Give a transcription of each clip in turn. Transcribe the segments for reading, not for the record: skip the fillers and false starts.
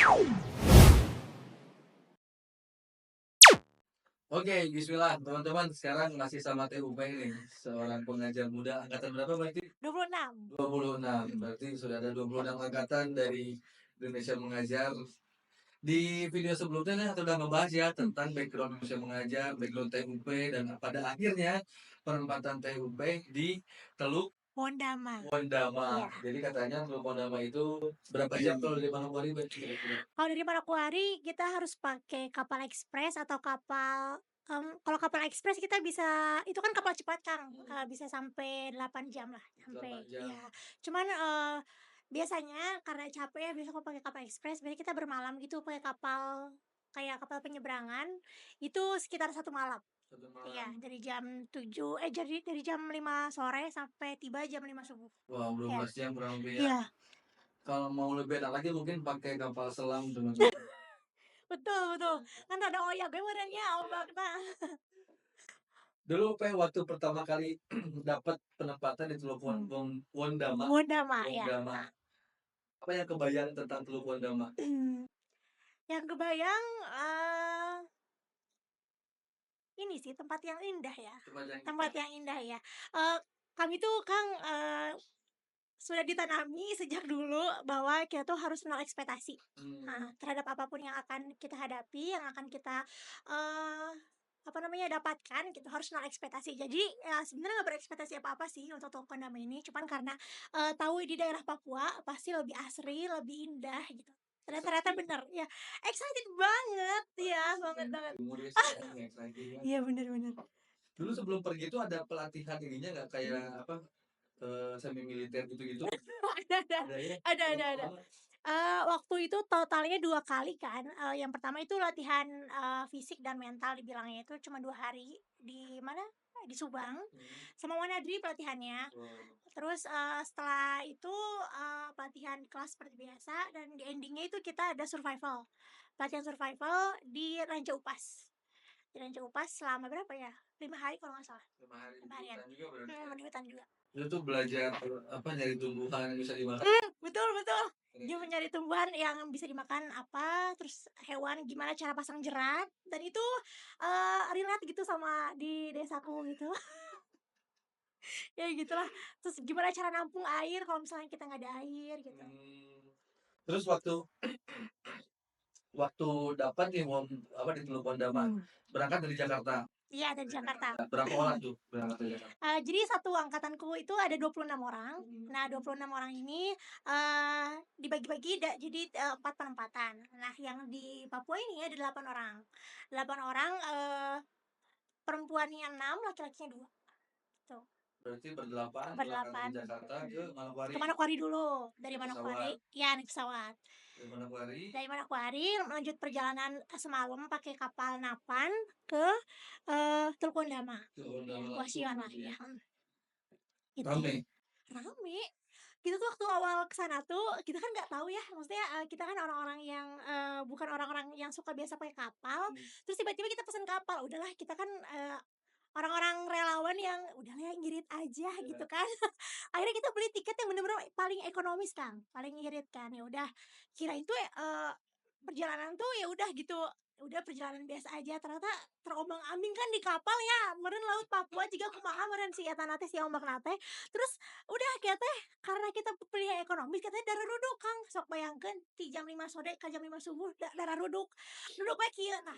Oke, bismillah teman-teman, sekarang masih sama Teh Upeng nih, seorang pengajar muda angkatan berapa berarti? 26. 26, berarti sudah ada 26 angkatan dari Indonesia Mengajar. Di video sebelumnya nih, kita udah ngebahas ya tentang background Indonesia Mengajar, background TUP, dan pada akhirnya penempatan TUP di Teluk Wondama. Wondama. Iya. Jadi katanya Teluk Wondama itu berapa jam kalau dari Manokwari kira-kira? Kalau dari Manokwari kita harus pakai kapal ekspres atau kapal kalau kapal ekspres kita bisa itu kan kapal cepat, Kang, bisa sampai 8 jam lah, 8 sampai jam. iya. Cuman, biasanya karena capek ya, biasa kalau pakai kapal ekspres biasanya kita bermalam gitu pakai kapal kayak kapal penyeberangan, itu sekitar 1 malam. Satu Iya, malam. dari jam 5 sore sampai tiba jam 5 subuh. Wow, Iya. 12 jam kurang lebih ya. Iya. Kalau mau lebih enak lagi mungkin pakai kapal selam teman-teman. Betul betul, kan rada oyak ge meureunnya ombakna. Dulu waktu pertama kali dapat penempatan di Teluk Wondama, Wondama ya, Wondama. Apa yang kebayang tentang Teluk Wondama? yang kebayang, ini sih tempat yang indah ya, Tempat yang tempat yang indah ya. Kami tuh Kang, sudah ditanami sejak dulu bahwa kita tuh harus nol ekspektasi, terhadap apapun yang akan kita hadapi, yang akan kita, eee, apa namanya, dapatkan gitu, harus nol ekspektasi. Jadi, ya sebenarnya nggak berekspektasi apa-apa sih untuk Tokoname ini, cuman karena, tahu di daerah Papua pasti lebih asri, lebih indah gitu. Ternyata bener, ya excited banget, ya banget banget. umurnya sekarang ya, exciting ya. Iya, bener bener. Dulu sebelum pergi itu ada pelatihan ininya nggak kayak apa semi militer gitu-gitu? Ada Ada ya? ada. Waktu itu totalnya 2 kali kan, yang pertama itu latihan, fisik dan mental dibilangnya itu cuma 2 hari di mana, di Subang, sama Wanadri pelatihannya. Wow. Terus, setelah itu, pelatihan kelas seperti biasa dan di ending-nya itu kita ada survival, pelatihan survival di Ranca Upas. Di Ranca Upas selama berapa ya, 5 hari kalau nggak salah, 5 hari di 5 harian. hutan juga berarti ya? Di hutan juga. Itu tuh belajar apa nyari tumbuhan yang bisa dimakan. Betul betul. Keren Dia ya? mencari tumbuhan yang bisa dimakan apa, terus hewan gimana cara pasang jerat, dan itu, relate gitu sama di desaku gitu. Ya gitulah. Terus gimana cara nampung air kalau misalnya kita nggak ada air gitu. Hmm. Terus waktu waktu dapat nih apa di Teluk Wondama, berangkat dari Jakarta. Iya, dari Jakarta. Berapa orang tuh berangkat dari Jakarta? Jadi satu angkatanku itu ada 26 orang. Nah, 26 orang ini, dibagi-bagi jadi, 4 penempatan. Nah, yang di Papua ini ada 8 orang. 8 orang, perempuannya 6, laki-lakinya 2, tuh. Berarti berdelapan berangkat dari Berdelapan. Jakarta ke Manokwari Ke Manokwari dulu, dari naik Manokwari pesawat. ya naik pesawat. Dari Manokwari Dari Manokwari lanjut perjalanan, semalam pakai kapal Napan ke, Teluk Wondama. ke Ya, Wondama langsung Wasiwan lah gitu ya, ya. gitu. Rame. Rame. Kita tuh waktu awal ke sana tuh, kita kan nggak tahu ya, maksudnya, kita kan orang-orang yang, bukan orang-orang yang suka biasa pakai kapal, terus tiba-tiba kita pesen kapal, udahlah kita kan, orang-orang relawan yang, "Udahlah ya ngirit aja," gitu kan. Akhirnya kita beli tiket yang bener-bener paling ekonomis, Kang, paling ngirit kan. Ya udah, kirain tuh, perjalanan tuh ya udah gitu, udah perjalanan biasa aja, ternyata terombang-ambing kan di kapal ya, meureun laut Papua jiga kumaha meureun si eta na teh, si ombakna teh. Terus udah kieu teh karena kita pilih yang ekonomis katanya dararuduk, Kang, sok bayangkeun ti jam 5 sore ka jam 5 subuh dararuduk. Duduk we kieu, nah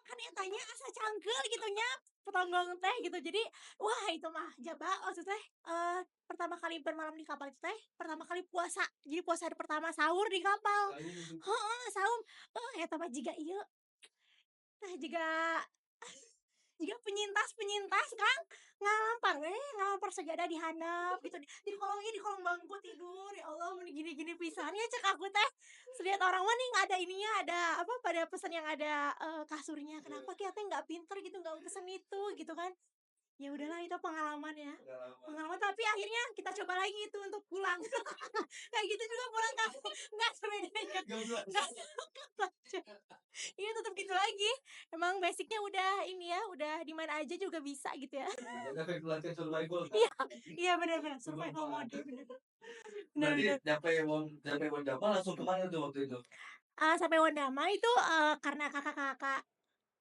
kan etanya asa cangkeul gitu nya, petonggong teh gitu. Jadi, wah itu mah jaba waktu teh, pertama kali bermalam di kapal itu teh, pertama kali puasa. Jadi puasa hari pertama sahur di kapal. Tahu Heeh, saum. Eta mah jiga ieu, tah jiga penyintas, Kang, ngalampar sajadah dihandap gitu, di kolong bangku tidur, ya Allah mun gini-gini pisan ya cek aku teh. Terus orang mah nih nggak ada ininya, ada apa, pada pesan yang ada, kasurnya, kenapa kita teh nggak pinter gitu, nggak pesen itu gitu kan. Ya udahlah itu pengalaman ya, pengalaman. pengalaman tapi akhirnya kita coba lagi itu untuk pulang. Kayak gitu juga pulang Kang, nggak sepedanya, nggak iya tetap gitu lagi. Emang basicnya udah ini ya, udah di mana aja juga bisa gitu ya. Ada latihan survival kan? Iya, iya bener bener, survival mode, bener bener Berarti bener. nyampe Wondama langsung kemana tuh waktu itu? Sampai Wondama itu, karena kakak-kakak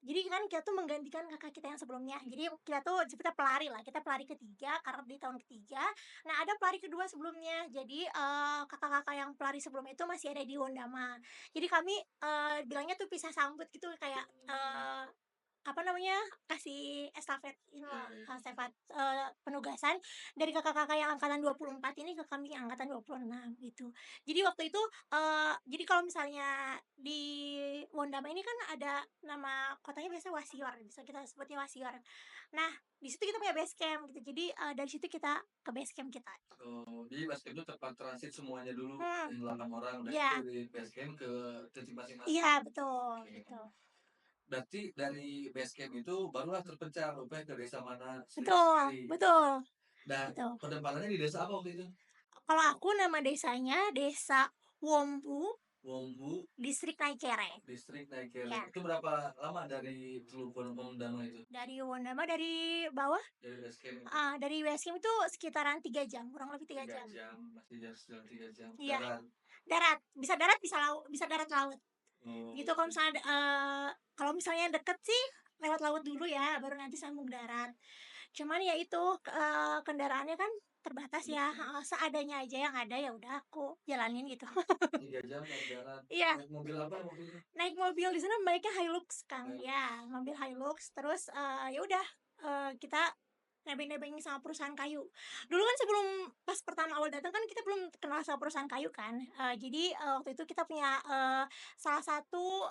jadi kan kita tuh menggantikan kakak kita yang sebelumnya. Jadi kita tuh kita pelari lah, kita pelari ketiga karena di tahun ketiga. Nah, ada pelari kedua sebelumnya. Jadi, kakak-kakak yang pelari sebelumnya itu masih ada di Wondama. Jadi kami, bilangnya tuh pisah sambut gitu kayak, apa namanya, kasih estafet ini loh, estafet, penugasan dari kakak-kakak yang angkatan 24 ini ke kami yang angkatan 26 gitu. Jadi waktu itu, jadi kalau misalnya di Wondama ini kan ada nama kotanya biasanya Wasior, bisa kita sebutnya Wasior. Nah, di situ kita punya base camp gitu, jadi, dari situ kita ke base camp kita. Oh, jadi basket itu tempat transit semuanya dulu, Hmm, yang 8 orang, udah iya, itu di base camp ke titik masing-masing. iya betul, Oke. betul. Berarti dari base camp itu barulah terpecah rupanya ke desa mana Betul, sendiri-sendiri. betul, Dan betul. penempatannya di desa apa waktu itu? Kalau aku nama desanya Desa Wompu, Wombu, Distrik Naikere. distrik Naikere. Ya, Itu berapa lama dari Teluk Pondama itu? dari Wondama dari bawah, Dari base camp itu? dari base camp itu sekitaran 3 jam, kurang lebih 3 Tiga jam. jam, masih jalan 3 jam. Iya, Darat. darat, bisa darat laut. Oh, Gitu kalau misalnya kalau misalnya deket sih lewat laut dulu ya, baru nanti sambung darat. Cuman ya itu, kendaraannya kan terbatas ya, heeh, seadanya aja yang ada, ya udah aku jalanin gitu. 3 jam naik darat. Iya. Naik mobil apa waktu itu? Naik mobil di sana baiknya Hilux, Kang, Naik ya mobil Hilux terus, ya udah, kita nebeng-nebeng sama perusahaan kayu. Dulu kan sebelum pas pertama awal datang kan kita belum kenal sama perusahaan kayu kan, jadi, waktu itu kita punya, salah satu,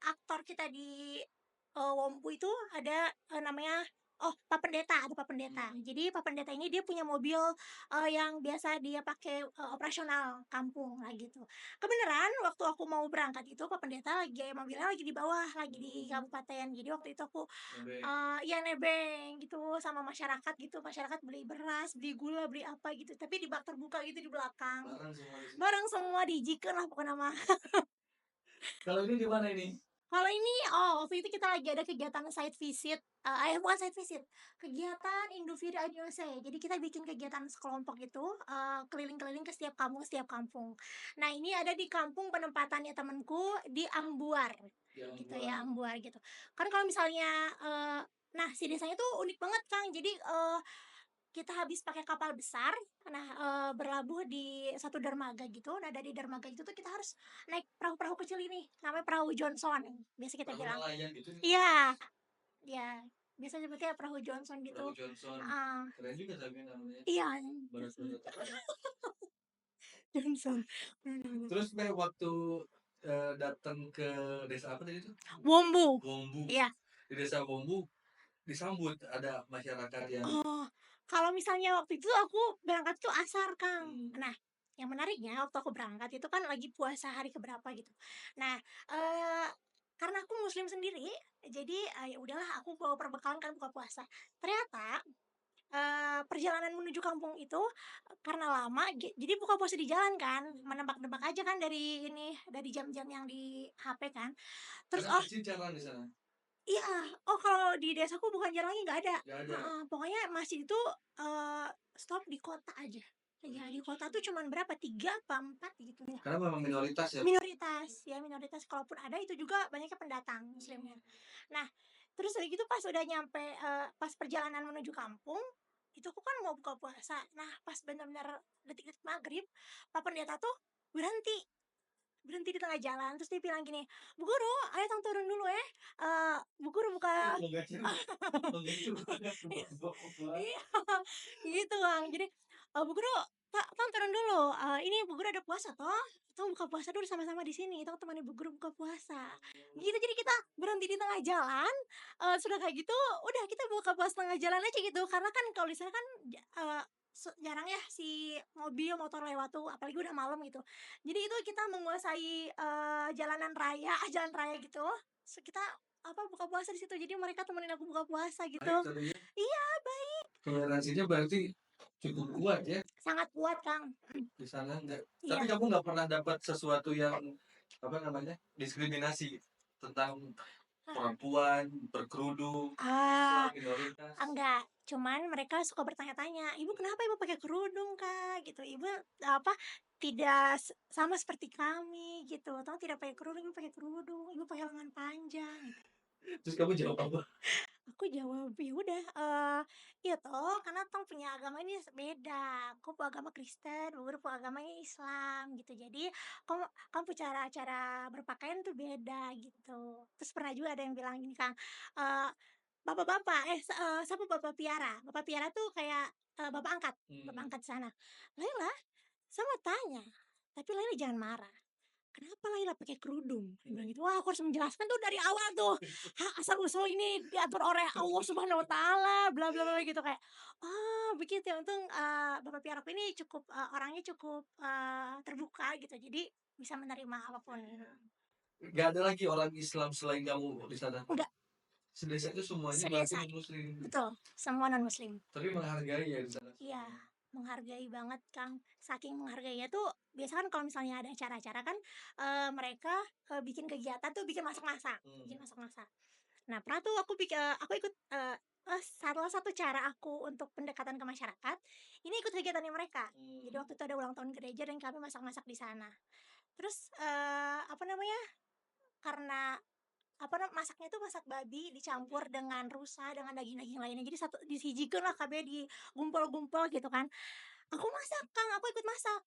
aktor kita di, Wompu itu ada, namanya Pak Pendeta, ada Pak Pendeta. Jadi Pak Pendeta ini dia punya mobil, yang biasa dia pakai, operasional kampung lah gitu. Kebeneran waktu aku mau berangkat itu Pak Pendeta lagi mobilnya lagi di bawah, lagi di kabupaten. Jadi waktu itu aku, nebeng. iya nebeng gitu sama masyarakat gitu, masyarakat beli beras, beli gula, beli apa gitu, tapi di bak terbuka gitu di belakang. Bareng semua di situ. Bareng semua dijikeun lah pokoknya mah. Kalau ini di mana ini? Kalau ini, waktu itu kita lagi ada kegiatan site visit, bukan site visit, kegiatan Indofiri Adiose. Jadi kita bikin kegiatan sekelompok gitu, keliling-keliling ke setiap kampung. Nah, ini ada di kampung penempatannya temenku di Ambuar, Di gitu ya, Ambuan. Ambuar gitu. Kan kalau misalnya, nah si desanya tuh unik banget, Kang. Jadi, kita habis pakai kapal besar, nah, berlabuh di satu dermaga gitu. Nah, dari dermaga itu tuh kita harus naik perahu-perahu kecil ini, namanya perahu Johnson, biasa kita Perahu bilang. nelayan gitu nih. Iya, iya, biasa nyebutnya perahu Johnson Perahu gitu, Johnson. heeh. Keren juga tapi namanya. Iya, Johnson. Berat-berat. Johnson, bener bener. Terus waktu datang ke desa apa tadi itu? Wombu, Wombu. iya. Di desa Wombu disambut ada masyarakat yang Oh, kalau misalnya waktu itu aku berangkat tuh asar, Kang. Nah, yang menariknya waktu aku berangkat itu kan lagi puasa hari keberapa gitu. Nah, eee, karena aku muslim sendiri, jadi, ya udahlah aku bawa perbekalan kan buka puasa. Ternyata, perjalanan menuju kampung itu, karena lama jadi buka puasa di jalan kan, menebak-nebak aja kan dari ini, dari jam-jam yang di HP kan. Terus, karena oh kecil jalan di sana. iya, kalau di desaku bukan jarangnya nggak ada, Nggak ada. heeh, pokoknya masjid itu, stop di kota aja. Ya di kota tuh cuman berapa, 3 apa 4 gitu ya. Karena memang minoritas ya. Minoritas, ya minoritas, kalaupun ada itu juga banyaknya pendatang muslimnya. Nah, terus udah gitu pas udah nyampe, pas perjalanan menuju kampung, itu aku kan mau buka puasa. Nah, pas bener-bener detik-detik maghrib, Pak Pendeta tuh berhenti. Berhenti di tengah jalan, terus dia bilang gini, "Bu Guru, ayo Tong turun dulu ya, Bu Guru buka." Longgarnya longgarnya banget bawa Iya, gitu Bang. Jadi, "Bu Guru, Tong turun dulu, ini Bu Guru ada puasa toh, Tong buka puasa dulu sama-sama di sini, Tong temani Bu Guru buka puasa." Gitu, jadi kita berhenti di tengah jalan, sudah kayak gitu, udah kita buka puasa tengah jalan aja gitu, karena kan kalau di sana kan jarang ya si mobil, motor lewat tuh, apalagi udah malam gitu. Jadi itu kita menguasai, jalanan raya jalan raya gitu, kita buka puasa di situ, jadi mereka temenin aku buka puasa gitu. baik tadi ya. Iya, baik, Toleransinya berarti cukup kuat ya sangat kuat, Kang. di sana enggak. Tapi Iya, kamu nggak pernah dapat sesuatu yang apa namanya diskriminasi tentang heeh. perempuan berkerudung Ah, atau minoritas. enggak, cuman mereka suka bertanya-tanya, "Ibu kenapa Ibu pakai kerudung, Kak?" Gitu. "Ibu apa, tidak sama seperti kami gitu, toh tidak pakai kerudung, ibu pakai kerudung, ibu pakai lengan panjang gitu. Terus kamu jawab apa? Aku jawab, "Ya udah, iya toh karena tong punya agama ini beda, aku agama Kristen, bu guru agamanya Islam," gitu. Jadi kamu kamu cara-cara berpakaian tuh beda gitu. Terus pernah juga ada yang bilang gini, Kang, eee, "Bapak-bapak, siapa Bapak piara?" Bapak piara tuh kayak, bapak Mmm. angkat sana. "Laila, saya mau tanya, tapi Laila jangan marah. Kenapa Laila pakai kerudung?" Dia bilang gitu. Wah, aku harus menjelaskan tuh dari awal tuh, asal-usul ini diatur oleh Allah Subhanahu wa taala, bla bla bla gitu kayak, oh begitu ya, untung, bapak piaraku ini cukup, orangnya cukup, terbuka gitu, jadi bisa menerima apapun. Nggak ada lagi orang Islam selain kamu di sana? Enggak, Sedesa itu semuanya berarti sedesa non-muslim, betul, semua non muslim. tapi menghargai ya di sana Iya, semuanya? menghargai banget, Kang. Saking menghargainya tuh, biasa kan kalau misalnya ada acara-acara kan, mereka, bikin kegiatan tuh bikin Mmm. masak-masak. Nah, pernah tuh aku ikut, salah satu cara aku untuk pendekatan ke masyarakat, ini ikut kegiatannya mereka. Jadi Mmm. waktu itu ada ulang tahun gereja dan kami masak-masak di sana. Terus, apa namanya, karena masaknya itu masak babi dicampur dengan rusa, dengan daging-daging lainnya. Jadi satu disijikeunlah kabeh digumpal-gumpal gitu kan. Aku masak, Kang, aku ikut masak.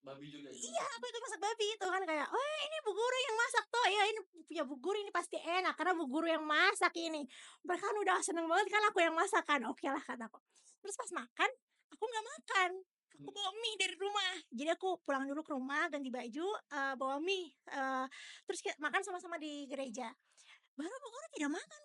Babi juga itu Iya, aku masaknya? ikut masak babi itu kan kayak, "Weh, ini bu guru yang masak toh, ya ini punya bu guru ini pasti enak karena bu guru yang masak ini." Mereka kan udah seneng banget kan aku yang masak kan, "Okelah," kataku. Terus pas makan, aku nggak makan, aku Mmm. bawa mie dari rumah. Jadi aku pulang dulu ke rumah, ganti baju, bawa mie, terus makan sama-sama di gereja. Baru bu guru tidak makan.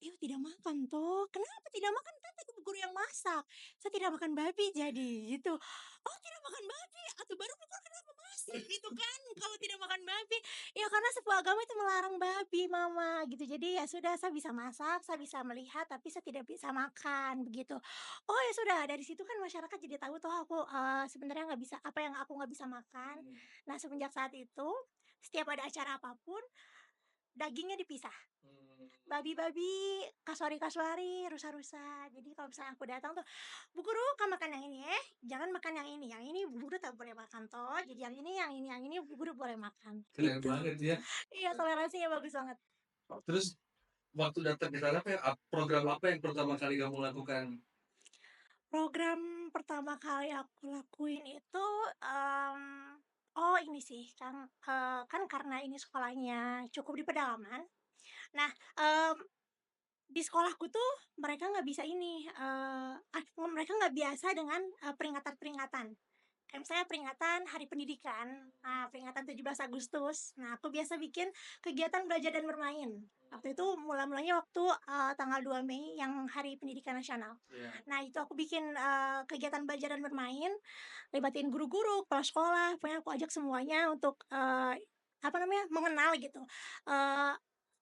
"Iya tidak makan toh, kenapa tidak makan? Kan tadi guru yang masak." "Saya tidak makan babi jadi," gitu. "Oh tidak makan babi? Atuh baru pukul kenapa masak?" Gitu kan, kalau tidak makan babi. "Ya karena sebuah agama itu melarang babi Mama," gitu. Jadi ya sudah saya bisa masak, saya bisa melihat, tapi saya tidak bisa makan, begitu. Oh ya sudah, dari situ kan masyarakat jadi tahu toh aku, sebenarnya nggak bisa apa yang aku nggak bisa makan. Mmm. Nah semenjak saat itu, setiap ada acara apapun, dagingnya dipisah. Mmm. Babi-babi, kasuari-kasuari, rusa-rusa. Jadi kalau misalnya aku datang tuh, "Bu guru kan makan yang ini ya, jangan makan yang ini bu guru tak boleh makan toh, jadi yang ini bu guru boleh makan." Keren Gitu. banget ya. Iya, toleransinya bagus banget. Terus waktu datang ke sana program apa yang pertama kali kamu lakukan? Program pertama kali aku lakuin itu, oh ini sih kan, kan karena ini sekolahnya cukup di pedalaman. Nah, di sekolahku tuh mereka nggak bisa ini, mereka nggak biasa dengan, peringatan-peringatan. Kayak misalnya peringatan Hari Pendidikan, peringatan 17 Agustus. Nah, aku biasa bikin kegiatan belajar dan bermain. Waktu itu mula-mulanya waktu, tanggal 2 Mei yang Hari Pendidikan Nasional. Iya. Nah, itu aku bikin, kegiatan belajar dan bermain, libatin guru-guru, kepala sekolah, pokoknya aku ajak semuanya untuk, apa namanya, mengenal gitu, eee,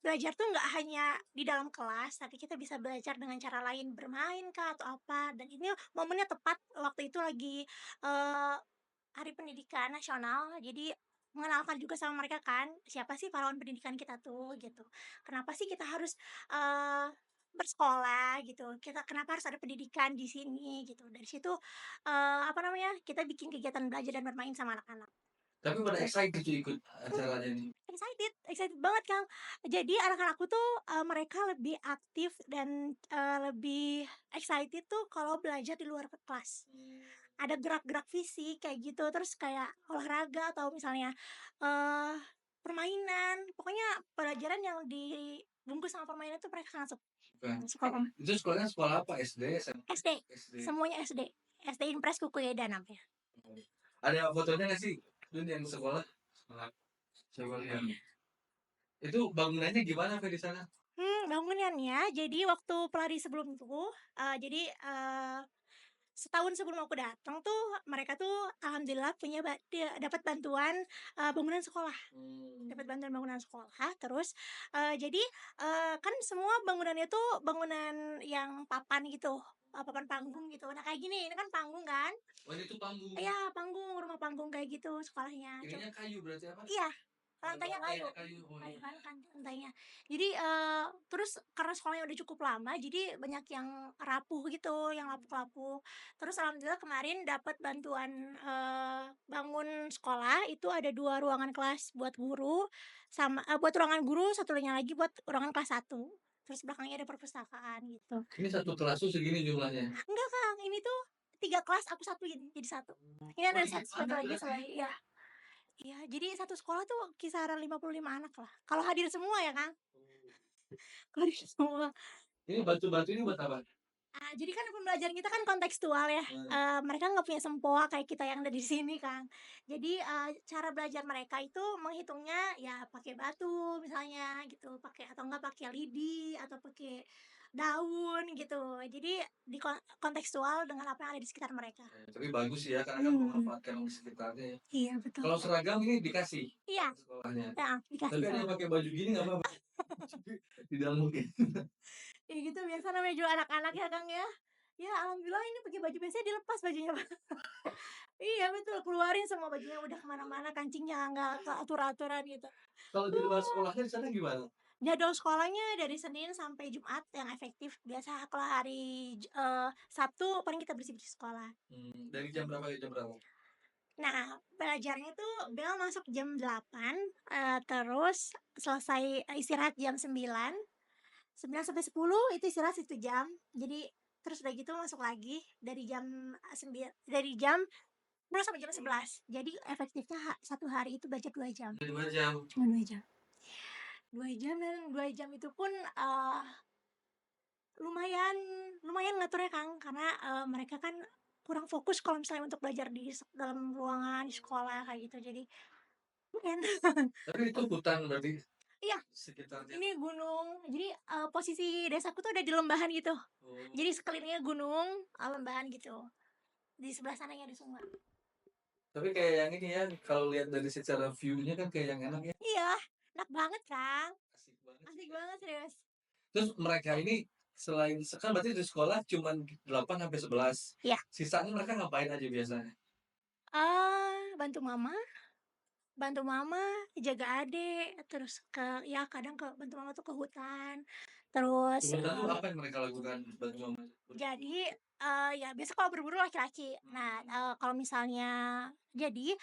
belajar tuh nggak hanya di dalam kelas, tapi kita bisa belajar dengan cara lain, bermain kah atau apa, dan ini momennya tepat waktu itu lagi, eee, Hari Pendidikan Nasional, jadi mengenalkan juga sama mereka kan, siapa sih pahlawan pendidikan kita tuh, gitu. Kenapa sih kita harus, eee, bersekolah gitu, kenapa harus ada pendidikan di sini gitu. Dari situ, apa namanya, kita bikin kegiatan belajar dan bermain sama anak-anak. Tapi pada excited tuh ikut acaranya nih? Excited excited banget, Kang. Jadi anak-anakku tuh, mereka lebih aktif dan, lebih excited tuh kalau belajar di luar kelas. Mmm. Ada gerak-gerak fisik kayak gitu, terus kayak olahraga atau misalnya, eee, permainan, pokoknya pelajaran yang dibungkus sama permainan tuh mereka sangat Bukan. suka banget. Itu sekolahnya sekolah apa? SD, SMP? SD, SD. semuanya SD. SD Impres Kukuyoda namanya. Oh. Ada fotonya nggak sih, Dun, yang sekolah? Sekolah. Coba lihat. Itu bangunannya gimana Kak di sana? Bangunannya jadi waktu pelari sebelum itu, jadi, setahun sebelum aku datang tuh, mereka tuh alhamdulillah punya dapat bantuan, bangunan sekolah. Dapat Mmm. bantuan bangunan sekolah, terus, jadi, kan semua bangunannya tuh bangunan yang papan gitu, papan panggung gitu. Nah kayak gini, ini kan panggung kan, Oh, ini tuh panggung. iya panggung, rumah panggung kayak gitu sekolahnya. Ininya kayu berarti apa? Iya, lantainya kayu. kayu. Oh, Kayu iya. kan lantainya. Jadi, terus karena sekolahnya udah cukup lama, jadi banyak yang rapuh gitu, yang lapuk-lapuk. Terus alhamdulillah kemarin dapat bantuan, bangun sekolah, itu ada 2 ruangan kelas buat guru, sama buat ruangan guru, satunya lagi buat ruangan kelas 1. Terus belakangnya ada perpustakaan gitu. Ini satu kelas tuh segini jumlahnya? Enggak, Kang, ini tuh 3 kelas, aku satu jadi satu. Ini Oh, ada dikit satu banget lagi berarti. iya. Iya, jadi satu sekolah tuh kisaran 55 anak lah, kalau hadir semua ya, Kang, kalau hadir semua. Ini batu-batu ini buat apa? Jadi kan pembelajaran kita kan kontekstual ya, Eee, mereka nggak punya sempoa kayak kita yang ada di sini, Kang. Jadi, cara belajar mereka itu menghitungnya ya pakai batu misalnya gitu, pakai atau enggak pakai lidi atau pakai daun gitu. Jadi kontekstual dengan apa yang ada di sekitar mereka. tapi bagus ya karena kan Mhm, memanfaatkan sekitarnya ya. iya betul. Kalau seragam ini dikasih Iya, sekolahnya? heeh, dikasih Tapi ada sama yang pakai baju gini nggak apa-apa? Tidak mungkin. ya gitu biasa namanya juga anak-anak ya, Kang, ya. Ya alhamdulillah ini pakai baju biasanya dilepas bajunya. Iya betul, keluarin semua bajunya udah ke mana-mana, kancingnya nggak keatur-aturan gitu. Kalau di luar sekolahnya di sana gimana? Jadwal sekolahnya dari Senin sampai Jumat yang efektif, biasa kalau hari Sabtu paling kita bersih-bersih sekolah. Dari jam berapa ke jam berapa? Nah, belajarnya tuh bel masuk jam 8, terus selesai istirahat jam 9, 9 sampai 10 itu istirahat 1 jam. Jadi terus udah gitu masuk lagi dari jam 10 sampai jam 11. Jadi efektifnya 1 hari itu belajar 2 jam, Udah 2 jam. cuma 2 jam. 2 jam dan 2 jam itu pun, lumayan lumayan ngaturnya, Kang, karena, mereka kan kurang fokus kalau misalnya untuk belajar di dalam ruangan di sekolah kayak gitu, jadi lumayan. Tapi itu hutan berarti Iya, sekitarnya? ini gunung, jadi, posisi desaku tuh ada di lembahan gitu. Oh, Jadi sekelilingnya gunung, lembahan gitu. Di sebelah sananya ada sungai. tapi kayak yang ini ya, kalau lihat dari secara view-nya kan kayak yang enak ya, Iya, enak banget, Kang, asik banget sih asik kayak. banget serius. Terus mereka ini selain kan berarti di sekolah cuman 8 sampai 11. Iya, Sisanya mereka ngapain aja biasanya? bantu mama. Bantu mama, jaga adik, terus ya kadang bantu mama tuh ke hutan, terus, Sebenarnya tuh apa yang mereka lakukan bantu mama? jadi, ya biasa kalau berburu laki-laki. Nah, kalau misalnya jadi,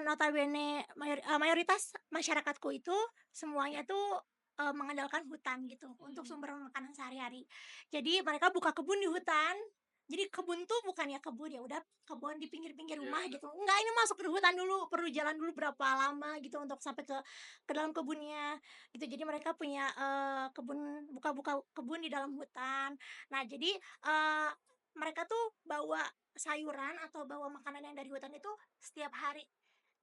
notabene mayoritas masyarakatku itu semuanya tuh, mengandalkan hutan gitu untuk sumber makanan sehari-hari. Jadi mereka buka kebun di hutan, jadi kebun tuh bukan ya kebun, ya udah kebun di pinggir-pinggir Iya, rumah gitu, enggak, ini masuk ke hutan dulu, perlu jalan dulu berapa lama gitu untuk sampai ke dalam kebunnya gitu. Jadi mereka punya, buka kebun di dalam hutan. Nah jadi, mereka tuh bawa sayuran atau bawa makanan yang dari hutan itu setiap hari.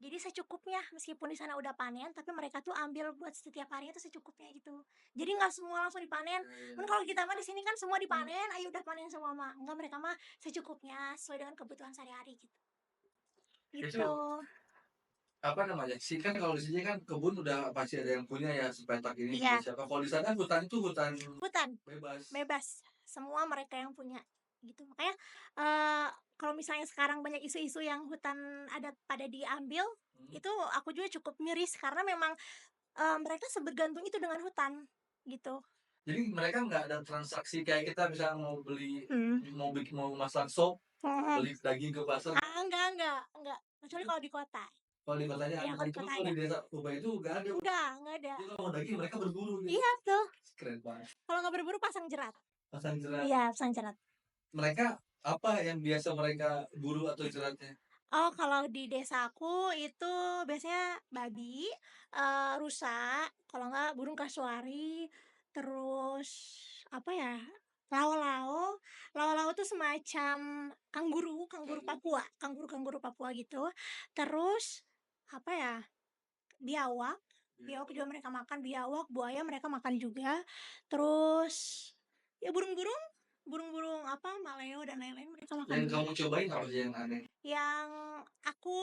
Jadi secukupnya, meskipun di sana udah panen, tapi mereka tuh ambil buat setiap harinya tuh secukupnya gitu. Jadi nggak semua langsung dipanen. iya, Kan iya. kalau kita mah di sini kan semua dipanen, ayo udah panen semua mah. Enggak, mereka mah secukupnya sesuai dengan kebutuhan sehari-hari gitu. Gitu. Itu apa namanya sih kan kalau di sini kan kebun udah pasti ada yang punya ya sepetak ini punya Iya, siapa. Kalau di sana hutan itu hutan hutan. bebas. Bebas, semua mereka yang punya, gitu. Makanya, kalau misalnya sekarang banyak isu-isu yang hutan adat pada diambil, Hmm. itu aku juga cukup miris karena memang, mereka sebergantung itu dengan hutan, gitu. Jadi mereka nggak ada transaksi kayak kita misalnya mau beli Mhm, mau masak sop mhm. beli daging ke pasar. Enggak, kecuali Itu kalau di kota. kalau di kotanya Iya, ada. kalau di Cuma kota kalau ada. di desa Kubai itu nggak ada. Enggak ada. Jadi kalau mau daging mereka berburu gitu. Iya, betul. Keren banget. Kalau nggak berburu pasang jerat. Pasang jerat. Iya, pasang jerat. Mereka apa yang biasa mereka buru atau jeratnya? Oh, kalau di desaku itu biasanya babi, rusa, kalau enggak burung kasuari, terus apa ya, lao-lao. Lao-lao tuh semacam kanguru Papua, kanguru Papua gitu. Terus apa ya, biawak, biawak juga mereka makan, biawak, buaya mereka makan juga. Terus ya burung-burung apa, maleo dan lain-lain mereka makan Yang juga. kamu cobain apa sih yang aneh? Yang aku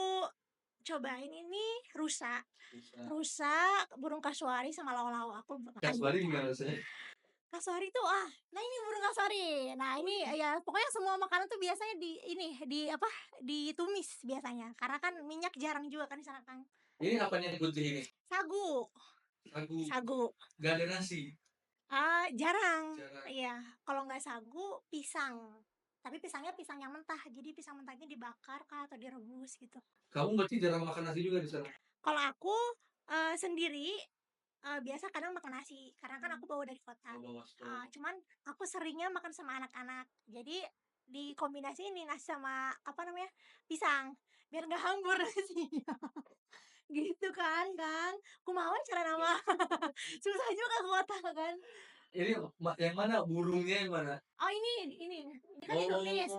cobain ini rusa. Bisa. Rusa, burung kasuari, sama lawu-lawu, aku makan Kasbari juga. gimana rasanya? Kasuari tuh, nah ini burung kasuari. Nah ini ya pokoknya semua makanan tuh biasanya di ini, di apa, ditumis biasanya, karena kan minyak jarang juga kan di sana, Kang. Ini apanya nih putih ini? Sagu, Sagu. sagu. Gak ada nasi. Jarang. Jarang. Iya, kalau nggak sagu, pisang. Tapi pisangnya pisang yang mentah, jadi pisang mentahnya dibakar kah atau direbus gitu. Kamu berarti jarang makan nasi juga di sana? Kalau aku, sendiri, biasa kadang makan nasi, karena kan aku bawa dari kota. Oh, bawa stok. Cuman aku seringnya makan sama anak-anak. Jadi dikombinasiin nih nasi sama, apa namanya, pisang, biar nggak hambur nasinya. Gitu kan, Kang. Kumaha cara nama susah juga kuota kan. Ini yang mana? Burungnya yang mana? Oh ini kan ditumis.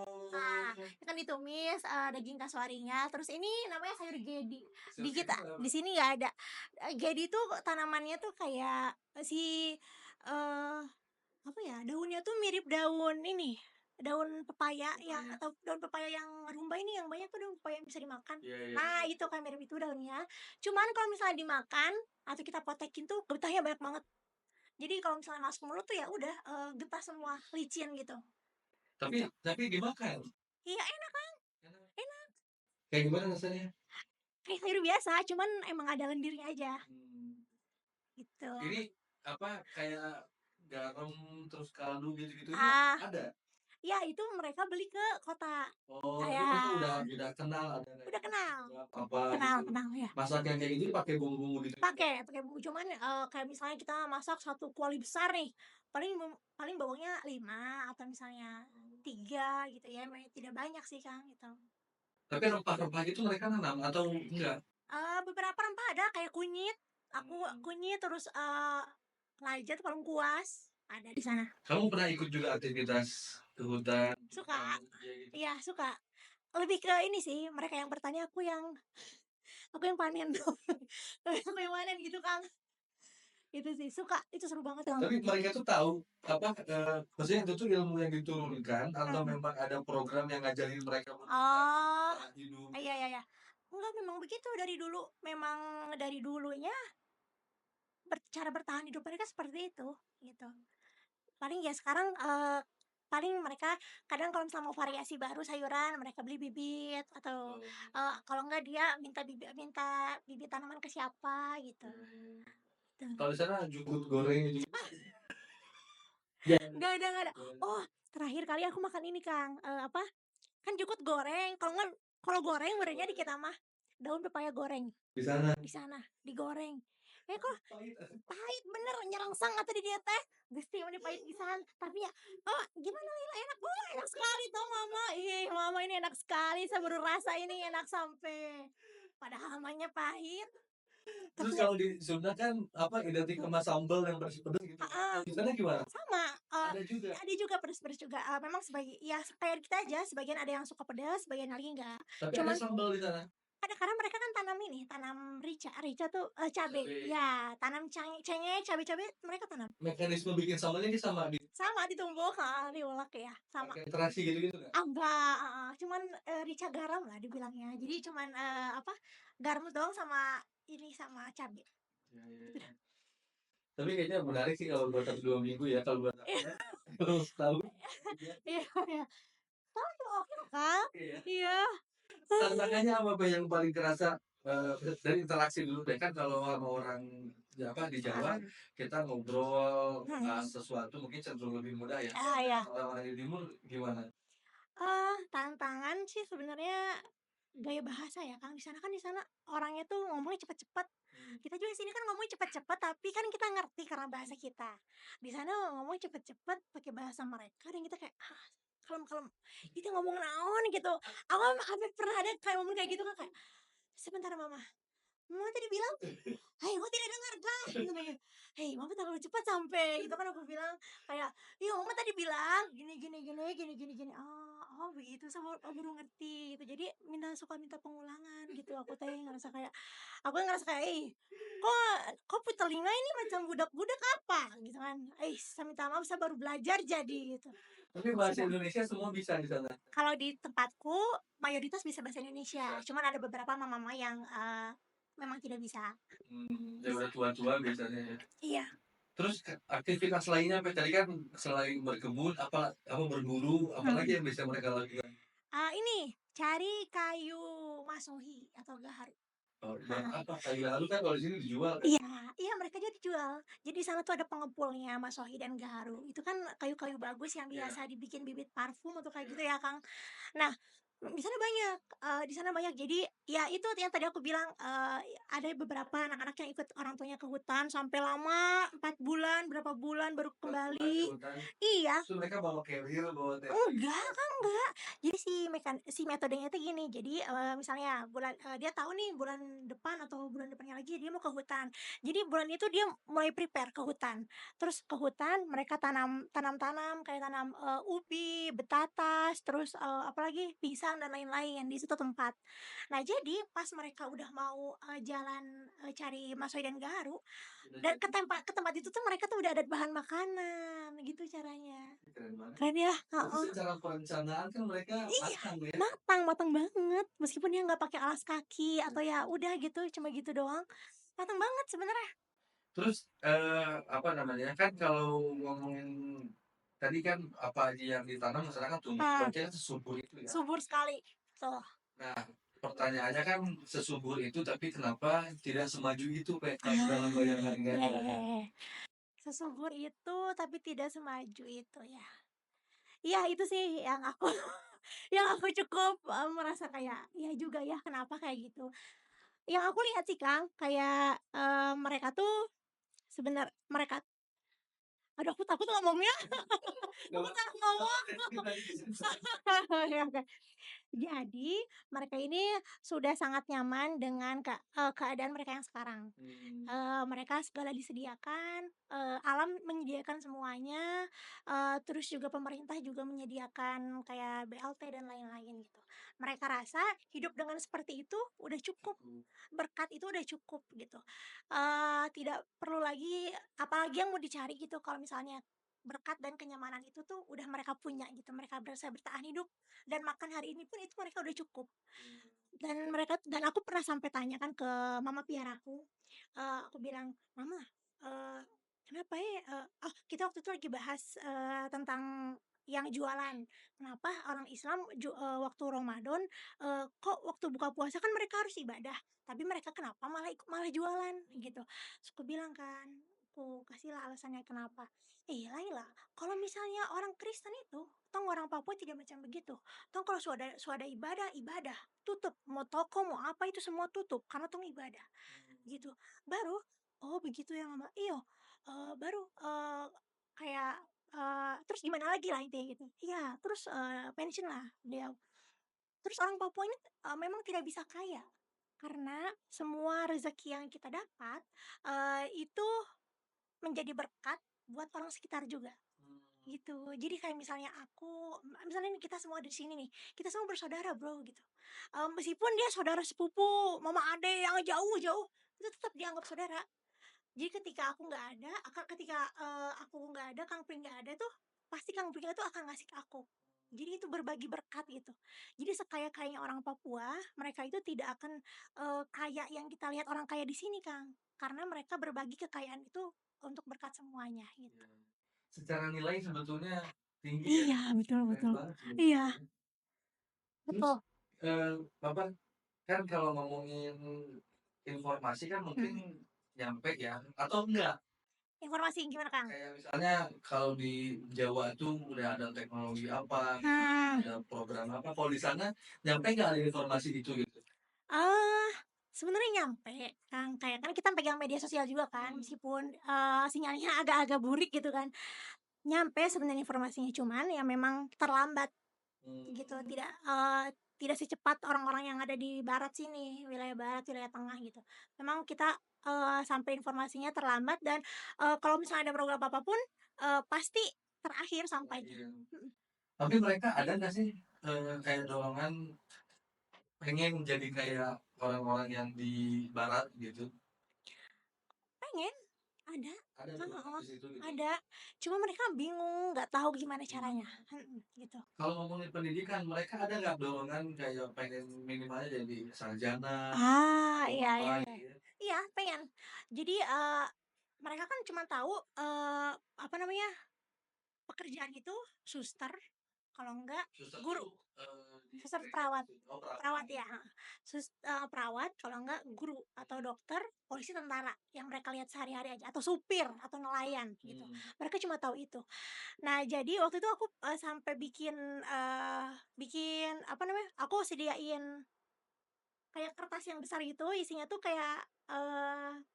Ini kan ditumis, daging kasuarinya, terus ini namanya sayur gedi. Di kita di sini nggak ada. Gedi tuh tanamannya tuh kayak si apa ya, daunnya tuh mirip daun ini, daun pepaya yang atau daun pepaya yang rumba ini yang banyak tuh daun pepaya yang bisa dimakan. Iya, iya. Nah, itu kan mirip itu daunnya. Cuman kalau misalnya dimakan atau kita potekin tuh getahnya banyak banget. Jadi kalau misalnya masuk mulut tuh ya udah, getah semua, licin gitu. Gitu. Tapi dimakan? Iya enak, Enak. enak. Kayak gimana rasanya? Kayak sayur biasa, cuman emang ada lendirnya aja, gitu. Ini apa, kayak garam terus kaldu gitu-gitunya Ah, ada? ya itu mereka beli ke kota. Oh, tapi mereka Kayak udah kenal ada udah kenal, apa kenal gitu. kenal, ya. Masak yang kayak gitu pakai bumbu-bumbu gitu juga? Pakai bumbu, cuman, kayak misalnya kita masak satu kuali besar nih, paling bawangnya 5 atau misalnya 3 gitu ya, tidak banyak sih, Kang, gitu. Tapi rempah-rempah itu mereka nanam atau enggak? Beberapa rempah ada kayak kunyit, kunyit terus, lajat, lengkuas, ada di sana. Kamu pernah ikut juga aktivitas ke hutan? Suka, Iya gitu. iya suka. Lebih ke ini sih, mereka yang bertani, aku yang panen. Aku yang panen gitu, Kang. Itu sih, suka, itu seru banget, Kang. Tapi mereka tuh tahu apa, maksudnya itu tuh ilmu yang diturunkan atau Mhm. memang ada program yang ngajarin mereka Oh, cara hidup? iya iya iya. Enggak, memang begitu dari dulu, memang dari dulunya cara bertahan hidup mereka seperti itu, gitu. Paling ya sekarang, paling mereka kadang kalau misalnya mau variasi baru sayuran, mereka beli bibit atau, Oh. kalau enggak dia minta bibit tanaman ke siapa gitu. Tuh. Kalau di sana jukut goreng gitu. Nggak ada. Oh, terakhir kali aku makan ini, Kang, apa, kan jukut goreng, kalau goreng berenya di kita mah daun pepaya goreng. Di sana. Di sana, digoreng. Kok pahit bener, nyerangsang atuh di dieu teh. Geus teu mah pahit pisan, tapi ya, oh gimana Lila, enak? Oh enak sekali toh Mama, ih Mama ini enak sekali, saya baru rasa ini enak sampai padahal namanya pahit, Terus tapi ya kalau di Sunda kan apa identik sama sambal yang pedes-pedes gitu kan. heeh, Kalau di sana gimana? sama, Ada juga. ada juga pedes-pedes juga, memang ya kayak kita aja, sebagian ada yang suka pedas, sebagian lagi enggak. Tapi ada Cuman sambal di sana. ada karena mereka kan tanam ini, tanam rica. Rica tuh, cabe. Cabe. Ya, tanam cengkeh, cabe-cabe mereka tanam. Mekanisme bikin sambalnya ini sama Sama ditumbuk, heeh, diulek ya, sama. pakai terasi gitu-gitu nggak? Enggak, heeh, cuman, rica garam lah dibilangnya. Jadi cuman, apa, garam doang sama ini, sama cabe. Ya, ya, Gitu ya. dah. Tapi kayaknya menarik sih kalau buat 1-2 minggu ya, kalau buat aku ya. Kalau setahun. Iya iya. Tapi oke loh, Kak. Iya. Iya. Tantangannya apa yang paling kerasa dari interaksi dulu deh, kan kalau sama orang apa di Jawa Heeh. kita ngobrol Mhm. sesuatu mungkin cenderung lebih mudah ya. Iya. Kalau orang di timur gimana? Tantangan sih sebenarnya gaya bahasa ya, Kang. Di sana orangnya tuh ngomongnya cepet-cepet. Kita juga sini kan ngomongnya cepet-cepet, tapi kan kita ngerti karena bahasa kita. Di sana ngomongnya cepet-cepet pakai bahasa mereka dan kita kayak, kalem-kalem. Itu ngomong naon gitu. Aku sampai pernah ada kayak momen kayak gitu, Kak, kayak, "Sebentar Mama, Mama tadi bilang, hei kok tidak dengar kah?" Katanya, "Hei Mama terlalu cepat sampai," gitu kan aku bilang kayak, "Iya Mama tadi bilang gini gini gini gini gini gini." Oh begitu, baru ngerti gitu. Jadi suka minta pengulangan gitu. Aku ngerasa kayak, "Ih, kok kok telinga ini macam budak-budak apa?" Gitu kan. Saya minta maaf, saya baru belajar jadi gitu. Tapi bahasa Sudah. Indonesia semua bisa di sana. Kalau di tempatku mayoritas bisa bahasa Indonesia, cuman ada beberapa mama-mama yang, memang tidak bisa. Ya udah tua-tua biasanya ya. Iya, Terus aktivitas lainnya apa tadi kan selain berkebun apa berburu apalagi mhm. yang bisa mereka lakukan? Ini cari kayu masohi atau gaharu. Oh, buat Heeh. apa? Kayu gaharu kan kalau di sini dijual kan? Iya iya mereka juga dijual. Jadi di sana tuh ada pengepulnya Mas Sohi dan Gaharu. Itu kan kayu-kayu bagus yang Iya, biasa dibikin bibit parfum atau kayak iya. gitu ya, Kang. Nah, di sana banyak, di sana banyak. Jadi, ya itu yang tadi aku bilang, ada beberapa anak-anak yang ikut orang tuanya ke hutan sampai lama, 4 bulan, berapa bulan baru 4 bulan di kembali. hutan, Iya. terus mereka bawa carrier, bawa tenda Enggak, gitu? Kak, enggak. Jadi si metodenya itu gini, jadi, misalnya dia tahu nih bulan depan atau bulan depannya lagi dia mau ke hutan. Jadi bulan itu dia mulai prepare ke hutan. Terus ke hutan mereka tanam-tanam kayak tanam, ubi, betatas, terus, apalagi pisang dan lain-lain di suatu tempat. Nah jadi pas mereka udah mau, jalan, cari Mas Wai dan Gaharu, Udah dan jadi, ke tempat itu tuh mereka tuh udah ada bahan makanan, gitu caranya. keren banget. Keren ya? Berarti Heeh. secara perencanaan kan mereka Iya, matang ya? matang matang banget, meskipun dia nggak pakai alas kaki atau ya Iya. udah gitu, cuma gitu doang, matang banget sebenarnya. Terus, apa namanya, kan kalau ngomongin tadi kan apa aja yang ditanam masyarakat tumbuh, Hmm, berarti kan sesubur itu ya? subur sekali, tuh. Nah, pertanyaannya kan sesubur itu tapi kenapa tidak semaju itu Pak, kalau dalam Ah, bayangan iya Ganda? iya iya. Sesubur itu tapi tidak semaju itu ya. Iya itu sih yang aku yang aku cukup, merasa kayak, iya juga ya kenapa kayak gitu. Yang aku lihat sih Kang, kayak, mereka tuh mereka aduh aku takut ngomongnya, Nggak aku apa takut nggak ngomong. apa-apa itu tadi disensor. Oke oke. Jadi, mereka ini sudah sangat nyaman dengan keadaan mereka yang sekarang. Mmm, Mereka segala disediakan, alam menyediakan semuanya, terus juga pemerintah juga menyediakan kayak BLT dan lain-lain gitu. Mereka rasa hidup dengan seperti itu udah cukup, cukup. berkat itu udah cukup gitu. Tidak perlu lagi apalagi yang mau dicari gitu kalau misalnya berkat dan kenyamanan itu tuh udah mereka punya gitu, mereka berasa bertahan hidup dan makan hari ini pun itu mereka udah cukup. Mmm, Dan aku pernah sampai tanya kan ke mama piaraku, aku bilang, "Mama, kenapa ya," kita waktu itu lagi bahas, tentang yang jualan. Kenapa orang Islam waktu Ramadan, kok waktu buka puasa kan mereka harus ibadah, tapi mereka kenapa malah jualan, gitu. Terus aku bilang kan, aku kasihlah alasannya kenapa. Laila, kalau misalnya orang Kristen itu, tong orang Papua tidak macam begitu. Tong kalau suada ibadah, ibadah, tutup. Mau toko, mau apa itu semua tutup, karena tong ibadah, mmm, gitu. Baru, "Oh begitu ya Mama?" "Iyo," baru, kayak, "Terus gimana lagi lah," intinya gitu. Iya, terus, mention lah beliau. Terus orang Papua ini, memang tidak bisa kaya, karena semua rezeki yang kita dapat, itu menjadi berkat buat orang sekitar juga. mmm, Gitu. Jadi kayak misalnya misalnya nih kita semua di sini nih, kita semua bersaudara Bro, gitu. Meskipun dia saudara sepupu, mama ade yang jauh-jauh, itu tetap dianggap saudara. Jadi ketika aku nggak ada, Kang Pring nggak ada tuh, pasti Kang Pring itu akan ngasih ke aku. Jadi itu berbagi berkat gitu. Jadi sekaya-kayanya orang Papua, mereka itu tidak akan, kaya yang kita lihat orang kaya di sini, Kang. Karena mereka berbagi kekayaan itu untuk berkat semuanya, gitu. iya. Secara nilai sebetulnya tinggi ya, Iya, betul keren betul. banget Iya, sebetulnya. Terus, betul. apa, kan kalau ngomongin informasi kan mungkin Mhm. nyampe ya atau enggak, Informasi gimana, Kang? kayak misalnya kalau di Jawa tuh udah ada teknologi apa gitu, Hmm, ada program apa, kalau di sana nyampe nggak ada informasi itu gitu? ah, sebenarnya nyampe, Kang, kayak kan kita pegang media sosial juga kan, Mmm, meskipun, sinyalnya agak-agak burik gitu kan. Nyampe sebenarnya informasinya, cuman ya memang terlambat gitu, mmm, tidak secepat orang-orang yang ada di barat sini, wilayah barat, wilayah tengah gitu. Memang kita, sampai informasinya terlambat dan, kalau misalnya ada program apapun, pasti terakhir sampainya. terakhir. Mhm, Tapi mereka ada nggak sih, kayak dorongan pengen jadi kayak orang-orang yang di barat gitu? pengen, ada, Ada dorongan heeh, ke situ gitu? ada. Cuma mereka bingung, nggak tahu gimana caranya, Mmm. gitu. Kalau ngomongin pendidikan, mereka ada nggak dorongan kayak pengen minimalnya jadi sarjana atau Iya apa iya iya. gitu ya? Iya, pengen. Jadi, mereka kan cuma tahu, apa namanya, pekerjaan itu suster, kalau enggak Suster guru. tuh, suster perawat. Oh, Perawat perawat. ya, heeh. Perawat kalau enggak guru atau dokter, polisi, tentara, yang mereka lihat sehari-hari aja, atau supir atau nelayan gitu. Mmm. Mereka cuma tahu itu. Nah, jadi waktu itu aku, sampai bikin, bikin apa namanya, aku sediain kayak kertas yang besar gitu, isinya tuh kayak,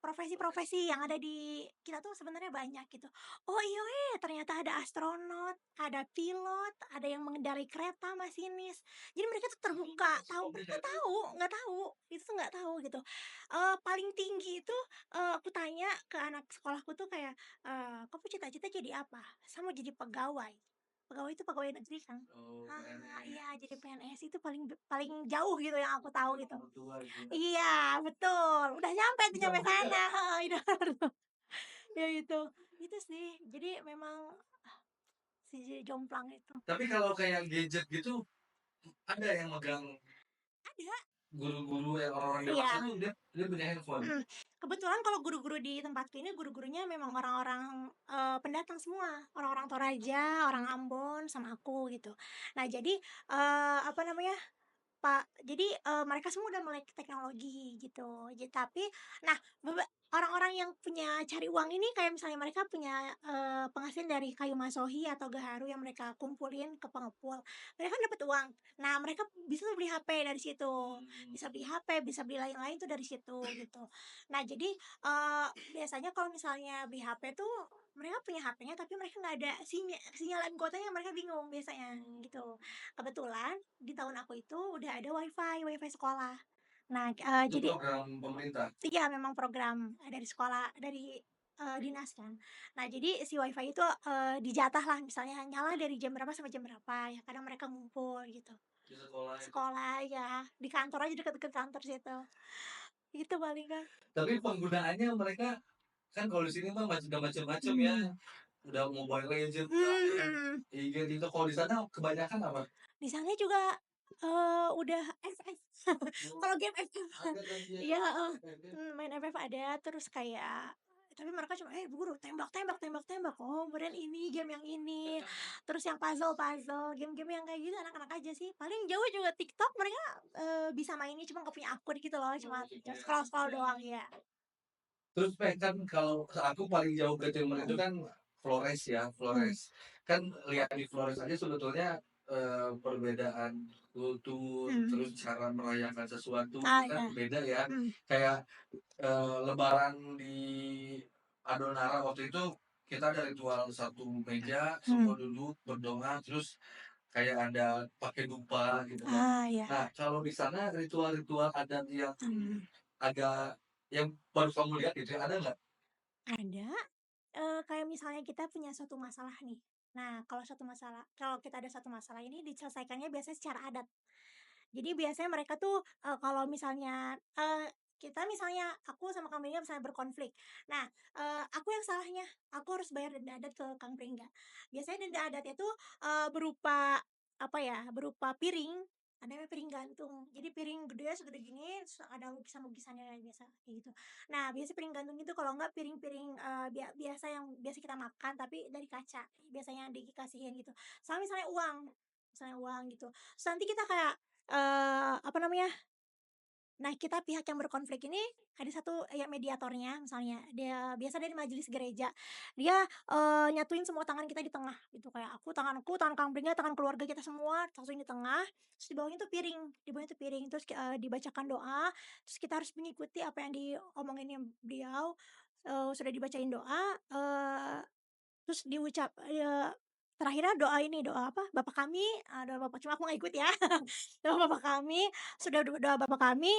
profesi-profesi yang ada di kita tuh sebenarnya banyak gitu. Oh iya ternyata ada astronot, ada pilot, ada yang mengendarai kereta, masinis. Jadi mereka tuh terbuka, tahu nggak tahu nggak tahu, itu tuh nggak tahu gitu. Paling tinggi itu, aku tanya ke anak sekolahku tuh kayak, "Kamu cita-cita jadi apa?" "Saya mau jadi pegawai." Pegawai itu pegawai negeri kan. Oh, Ah, iya PNS. jadi PNS itu paling jauh gitu yang aku tahu gitu. Mertua itu ya. Iya betul, udah nyampe tuh, nyampe Nyampe ya? sana, heeh, idaman tuh. Ya itu sih, jadi memang si jomplang itu. Tapi kalau kayak gadget gitu, ada yang megang Ada, guru-guru yang orang-orang dewasa iya, tuh dia dia punya handphone? mhm. Kebetulan kalau guru-guru di tempatku ini guru-gurunya memang orang-orang, pendatang semua, orang-orang Toraja, orang Ambon, sama aku gitu. Nah jadi, apa namanya, jadi, mereka semua udah melek teknologi gitu. Tapi nah orang-orang yang punya cari uang ini kayak misalnya mereka punya, penghasilan dari kayu masohi atau gaharu yang mereka kumpulin ke pengepul, mereka kan dapat uang. Nah mereka bisa beli HP dari situ, Mmm. bisa beli HP, bisa beli lain-lain tuh dari situ gitu. Nah jadi, biasanya kalau misalnya beli HP tuh mereka punya HP-nya tapi mereka nggak ada sinyal kuotanya, mereka bingung biasanya gitu. Kebetulan di tahun aku itu udah ada WiFi sekolah. Nah, Itu jadi program pemerintah? iya memang program, dari sekolah, dari, dinas kan. Nah jadi si WiFi itu, dijatahlah misalnya nyala dari jam berapa sampai jam berapa, ya kadang mereka ngumpul gitu. Di sekolah itu. Sekolah ya, di kantor aja deket-deket kantor situ. Itu paling Kak. Tapi penggunaannya mereka kan kalau di sini mah udah macam-macam ya, Mmm, udah Mobile Legends lah, mhm. IG gitu. Kalau di sana kebanyakan apa? Di sana juga, udah FF. Oh, Kalau game FF. ada kan dia Iya, heeh, FF. main FF ada, terus kayak tapi mereka cuma, "Eh, guru tembak tembak tembak tembak." Oh, kemudian ini, game yang ini, terus yang puzzle-puzzle, game-game yang kayak gitu anak-anak aja sih. Paling jauh juga TikTok mereka, bisa mainnya cuma nggak punya akun gitu loh, Oh, cuma supaya scroll-scroll doang, iya. terus kan kalau aku paling jauh ke timur itu Mhm, kan Flores ya, mmm, Flores. Kan lihat di Flores aja sebetulnya, perbedaan kultur, mhm. terus cara merayakan sesuatu Ah, kan iya, beda ya. mhm, Kayak, lebaran di Adonara waktu itu kita ada ritual satu meja, semua mhm. duduk berdoa, terus kayak ada pakai dupa gitu kan. Ah, Nah, iya, kalau di sana ritual-ritual adat yang mmm. agak yang baru kamu lihat gitu ya, ada nggak? Ada. Kayak misalnya kita punya suatu masalah nih. Nah, kalau kita ada satu masalah ini diselesaikannya biasanya secara adat. Jadi biasanya mereka tuh, kalau misalnya, kita misalnya aku sama Kang Pringga misalnya berkonflik. Nah, aku yang salahnya, aku harus bayar denda adat ke Kang Pringga. Biasanya denda adatnya tuh, berupa apa ya, berupa piring, ada namanya piring gantung. Jadi piring gede segede gini, terus ada lukisan-lukisannya biasa kayak gitu. Nah, biasanya piring gantung itu kalau enggak piring-piring, biasa yang biasa kita makan tapi dari kaca, biasanya dikasihin gitu. Sama misalnya uang gitu. Terus nanti kita kayak, apa namanya, nah kita pihak yang berkonflik ini ada satu ya mediatornya misalnya, dia biasa dari majelis gereja. Dia, nyatuin semua tangan kita di tengah gitu, kayak tanganku, tangan Kang Pringga, tangan keluarga kita semua satuin di tengah, terus di bawahnya tuh piring, terus dibacakan doa, terus kita harus mengikuti apa yang diomonginnya beliau, sudah dibacain doa, terus terakhirnya doa ini, doa apa, Bapa kami, doa Bapa cuma aku nggak ikut ya. Doa Bapa kami, sudah doa Bapa kami,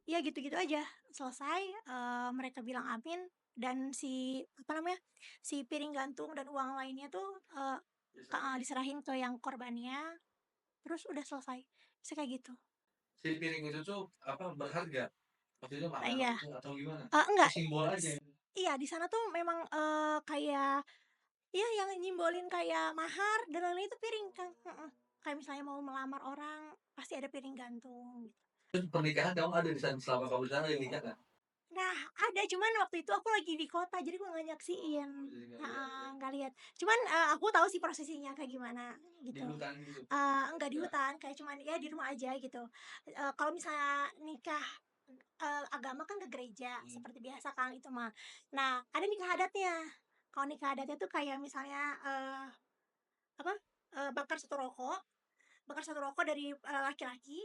ya gitu-gitu aja, selesai, mereka bilang amin, dan apa namanya, si piring gantung dan uang lainnya tuh, Diserahin. diserahin ke yang korbannya, terus udah selesai, bisa kayak gitu. Si piring itu tuh apa, berharga? Maksudnya Nah mahal iya, gitu atau gimana? Oh, enggak, simbol aja ya? iya di sana tuh memang, kayak iya, yang nyimbolin kayak mahar dan lain-lain itu piring, Kang, mhm. Kayak misalnya mau melamar orang, pasti ada piring gantung, gitu. Terus pernikahan kamu ada di sana selama kamu di sana ada nikah nggak? Nah, ada, cuman waktu itu aku lagi di kota, jadi aku nggak nyaksiin. Jadi nggak lihat Heeh, ya? nggak lihat. Cuman, aku tahu sih prosesinya kayak gimana, Di gitu. hutan gitu? Enggak di Enggak? hutan, kayak cuman ya di rumah aja gitu. Kalau misalnya nikah, agama kan ke gereja, Hmm. seperti biasa kan itu mah. Nah, ada nikah adatnya. Kalau nikah adatnya tuh kayak misalnya, apa, bakar satu rokok dari, laki-laki,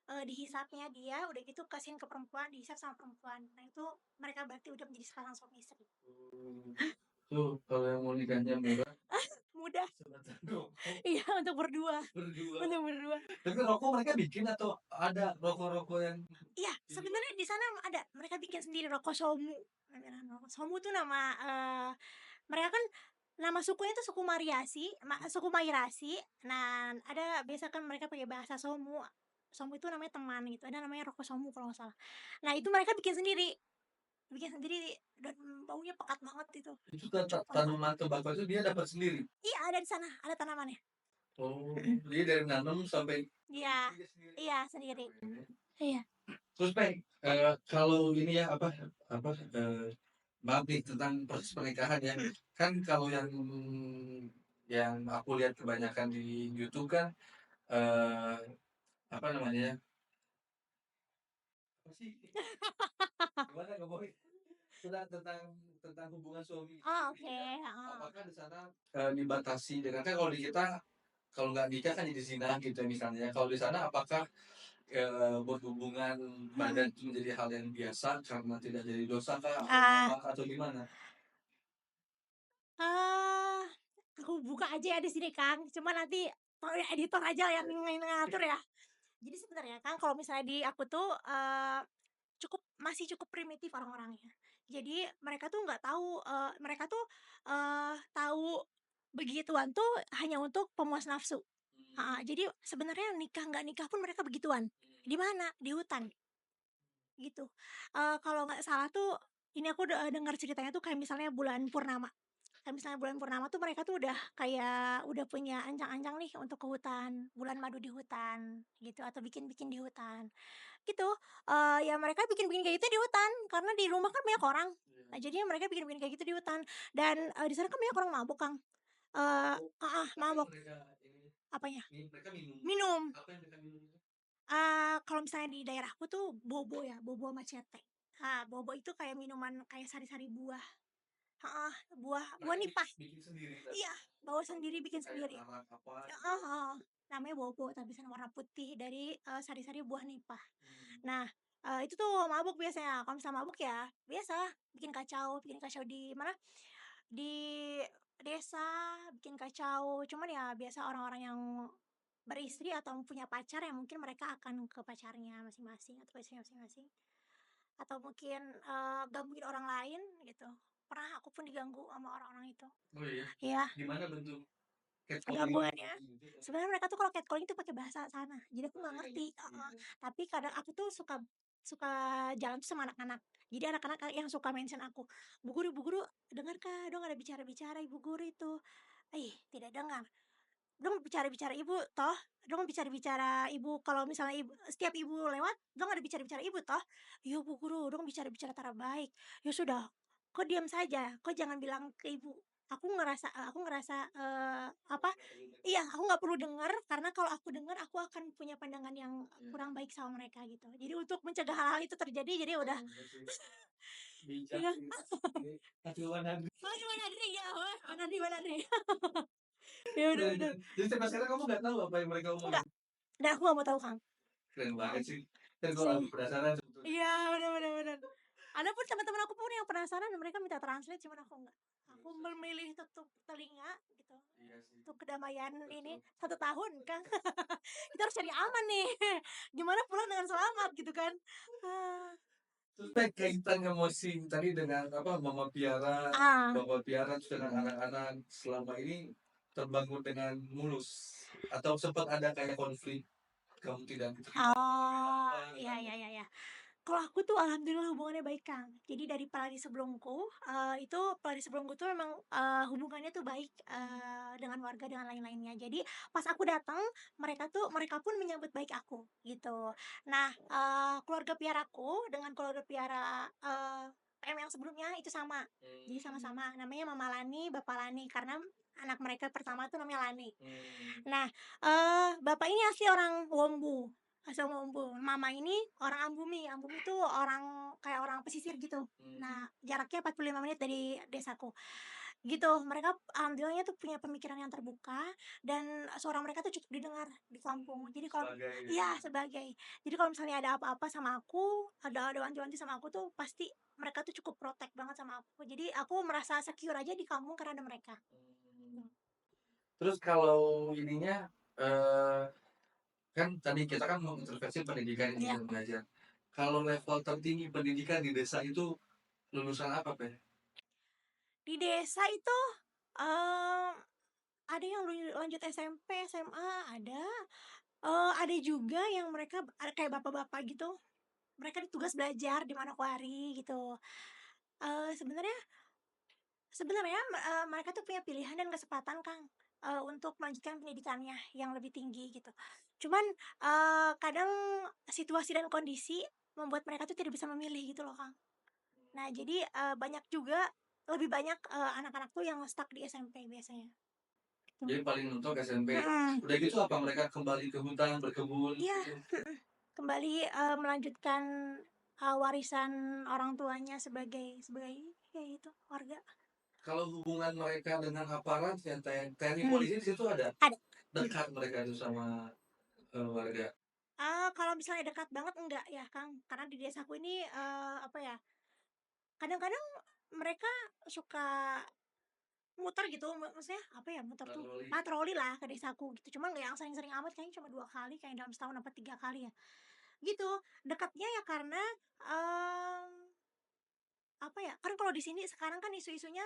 dihisapnya dia, udah gitu kasihin ke perempuan, dihisap sama perempuan. Nah, itu mereka berarti udah menjadi sepasang suami istri. Oh. Tuh, kalau yang mau nikahnya murah, Mudah. sebatang rokok Iya, untuk berdua, berdua. untuk berdua. Tapi rokok mereka bikin atau ada rokok-rokok yang Iya, ini? sebenarnya di sana ada, mereka bikin sendiri rokok Somu, namanya rokok Somu tuh nama, mereka kan nama sukunya tuh suku Mariasi, suku Mairasi. Nah, ada biasa kan mereka pakai bahasa Somu. Somu itu namanya teman gitu, ada namanya rokok Somu kalau nggak salah. Nah, itu mereka bikin sendiri dan baunya pekat banget itu, Itu wangi banget. tanaman tembakau itu dia dapat sendiri? Iya, ada di sana, ada tanamannya. Oh, jadi dari nanam sampai Iya, dia sendiri. iya sendiri. Iya. Terus Peng, kalau ini ya apa maaf nih tentang proses pernikahan ya. Kan kalau yang aku lihat kebanyakan di YouTube kan eh apa namanya ya? Apa sih? Gimana ngomongin tentang hubungan suami Oh, istri oke, ya? heeh. Apakah di sana dibatasi dengan kan kalau di kita kalau nggak nikah kan jadi zina gitu ya misalnya. Kalau di sana apakah berhubungan badan Mhm. itu menjadi hal yang biasa karena tidak jadi dosa kah Ah, atau gimana? eee, aku buka aja ya di sini, Kang, cuma nanti tolong editor aja yang ngatur ya. Jadi sebenarnya, Kang, kalau misalnya di aku tuh, masih cukup primitif orang-orangnya. Jadi mereka tuh nggak tahu, mereka tuh, tahu begituan tuh hanya untuk pemuas nafsu. Heeh, jadi sebenarnya nikah nggak nikah pun mereka begituan. Di mana? Di hutan, gitu. Kalau nggak salah tuh ini aku dengar ceritanya tuh kayak misalnya bulan purnama. Kayak misalnya bulan purnama tuh mereka tuh udah punya ancang-ancang nih untuk ke hutan, bulan madu di hutan, gitu, atau bikin-bikin di hutan. Gitu, ya mereka bikin-bikin kayak gitu di hutan, karena di rumah kan banyak orang. Nah, jadinya mereka bikin-bikin kayak gitu di hutan dan, di sana kan banyak orang mabuk, Kang. Oh, apa yang Mabok. mereka ini Apanya? mereka minum? Minum. Apa yang mereka minum itu? Kalau misalnya di daerahku tuh bobo ya, bobo sama cete. Bobo itu kayak minuman kayak sari-sari buah. Heeh, buah buah Mereka nipah. bikin sendiri kan? Iya, bawa sendiri, bikin Kayak sendiri. arak apa gitu? Heeh heeh. Namanya bobo, tapi warna putih dari, sari-sari buah nipah. Hmm. Nah, itu tuh mabuk biasanya. Kalau misalnya mabuk ya biasa bikin kacau di mana, di desa, bikin kacau. Cuman ya biasa orang-orang yang beristri atau punya pacar ya mungkin mereka akan ke pacarnya masing-masing atau istrinya masing-masing. Atau mungkin, gangguin orang lain gitu. Pernah aku pun diganggu sama orang-orang itu. Oh iya? Iya, Gimana bentuk catcalling gangguannya gitu? sebenarnya mereka tuh kalau catcalling tuh pakai bahasa sana, jadi aku nggak Pakai kayak ngerti, heeh. gitu. Tapi kadang aku tuh suka suka jalan tuh sama anak-anak. Jadi anak-anak yang suka mention aku, "Bu guru, dengarkah dong ada bicara-bicara ibu guru itu?" Ih, tidak dengar. Dong bicara-bicara ibu toh, dong bicara-bicara ibu kalau misalnya setiap ibu lewat, dong ada bicara-bicara ibu toh. "Iya Bu Guru, dong bicara-bicara tara baik." "Ya sudah, kau diam saja, kau jangan bilang ke ibu." Aku ngerasa, apa, iya aku nggak perlu dengar, karena kalau aku dengar aku akan punya pandangan yang Iya. kurang baik sama mereka gitu. Jadi untuk mencegah hal-hal itu terjadi, jadi udah. Oh, berarti bijak Iya. ini. Ini Katiwan Andri. Oh, cuman Andri ya, wah, Andri. Ya udah Udah udah. jadi sampai sekarang kamu nggak tahu apa yang mereka Enggak, omongin? dan aku nggak mau tahu, Kang. Keren Heeh. banget sih. Dan gue Sih. agak penasaran sebetulnya. Iya, bener. Ada pun teman-teman aku pun yang penasaran dan mereka minta translate, cuman aku enggak. Aku memilih tutup telinga gitu, Iya sih, untuk kedamaian ini betul. 1 tahun, Kang. Kita harus cari aman nih. Gimana pulang dengan selamat gitu kan. Ah. Terus Teh, kaitan emosi tadi dengan apa Ah, Mama Piara terus dengan anak-anak selama ini terbangun dengan mulus atau sempat ada kayak konflik kamu tidak diterima oh, apa iya. Kalau aku tuh alhamdulillah hubungannya baik, Kang. Jadi dari pelatih sebelumku, itu pelatih sebelumku tuh memang, hubungannya tuh baik, dengan warga, dengan lain-lainnya. Jadi pas aku datang, mereka pun menyambut baik aku, gitu. Nah, keluarga piaraku dengan keluarga piara, PM yang sebelumnya itu sama. Jadi Mmm, sama-sama, namanya Mama Lani, Bapak Lani, karena anak mereka pertama tuh namanya Lani. mmm, Nah, bapak ini asli orang Wombu, asal Wombu. Mama ini orang Ambumi. Ambumi itu orang kayak orang pesisir gitu. mmm, Nah, jaraknya 45 menit dari desaku. Gitu, mereka alhamdulillahnya tuh punya pemikiran yang terbuka dan suara mereka tuh cukup didengar di kampung. Jadi kalau sebagai iya, sebagai. Jadi kalau misalnya ada apa-apa sama aku, ada wanti-wanti sama aku tuh pasti mereka tuh cukup protect banget sama aku. Jadi aku merasa secure aja di kampung karena ada mereka. mmm. Terus kalau ininya, eee, kan tadi kita kan mau intervensi pendidikan ini Iya. dan mengajar. Kalau level tertinggi pendidikan di desa itu lulusan apa, Pe? Di desa itu, mmm, ada yang lanjut SMP, SMA, ada juga yang mereka kayak bapak-bapak gitu, mereka ditugas belajar di Manokwari gitu. Sebenarnya sebenarnya, mereka tuh punya pilihan dan kesempatan, Kang, untuk melanjutkan pendidikannya yang lebih tinggi gitu. Cuman, kadang situasi dan kondisi membuat mereka tuh tidak bisa memilih gitu loh, Kang. Nah jadi, banyak juga lebih banyak, anak-anak tuh yang stuck di SMP biasanya, gitu. Jadi paling mentok SMP. Mhm, Udah gitu apa mereka kembali ke hutan, berkebun iya, gitu? kembali, melanjutkan, warisan orang tuanya sebagai sebagai ya itu, warga. Kalau hubungan mereka dengan aparat ya TNI, Mmm, polisi di situ ada? ada. Dekat mereka itu sama, warga? Kalau misalnya dekat banget enggak ya, Kang, karena di desaku ini, apa ya, kadang-kadang mereka suka muter gitu, maksudnya apa ya, muter tuh, Patroli? patroli lah ke desaku gitu, cuman nggak yang sering-sering amat, kayaknya cuma 2 kali, kayak dalam setahun apa 3 kali ya, gitu. Dekatnya ya karena, mmm apa ya, kan kalau di sini sekarang kan isu-isunya,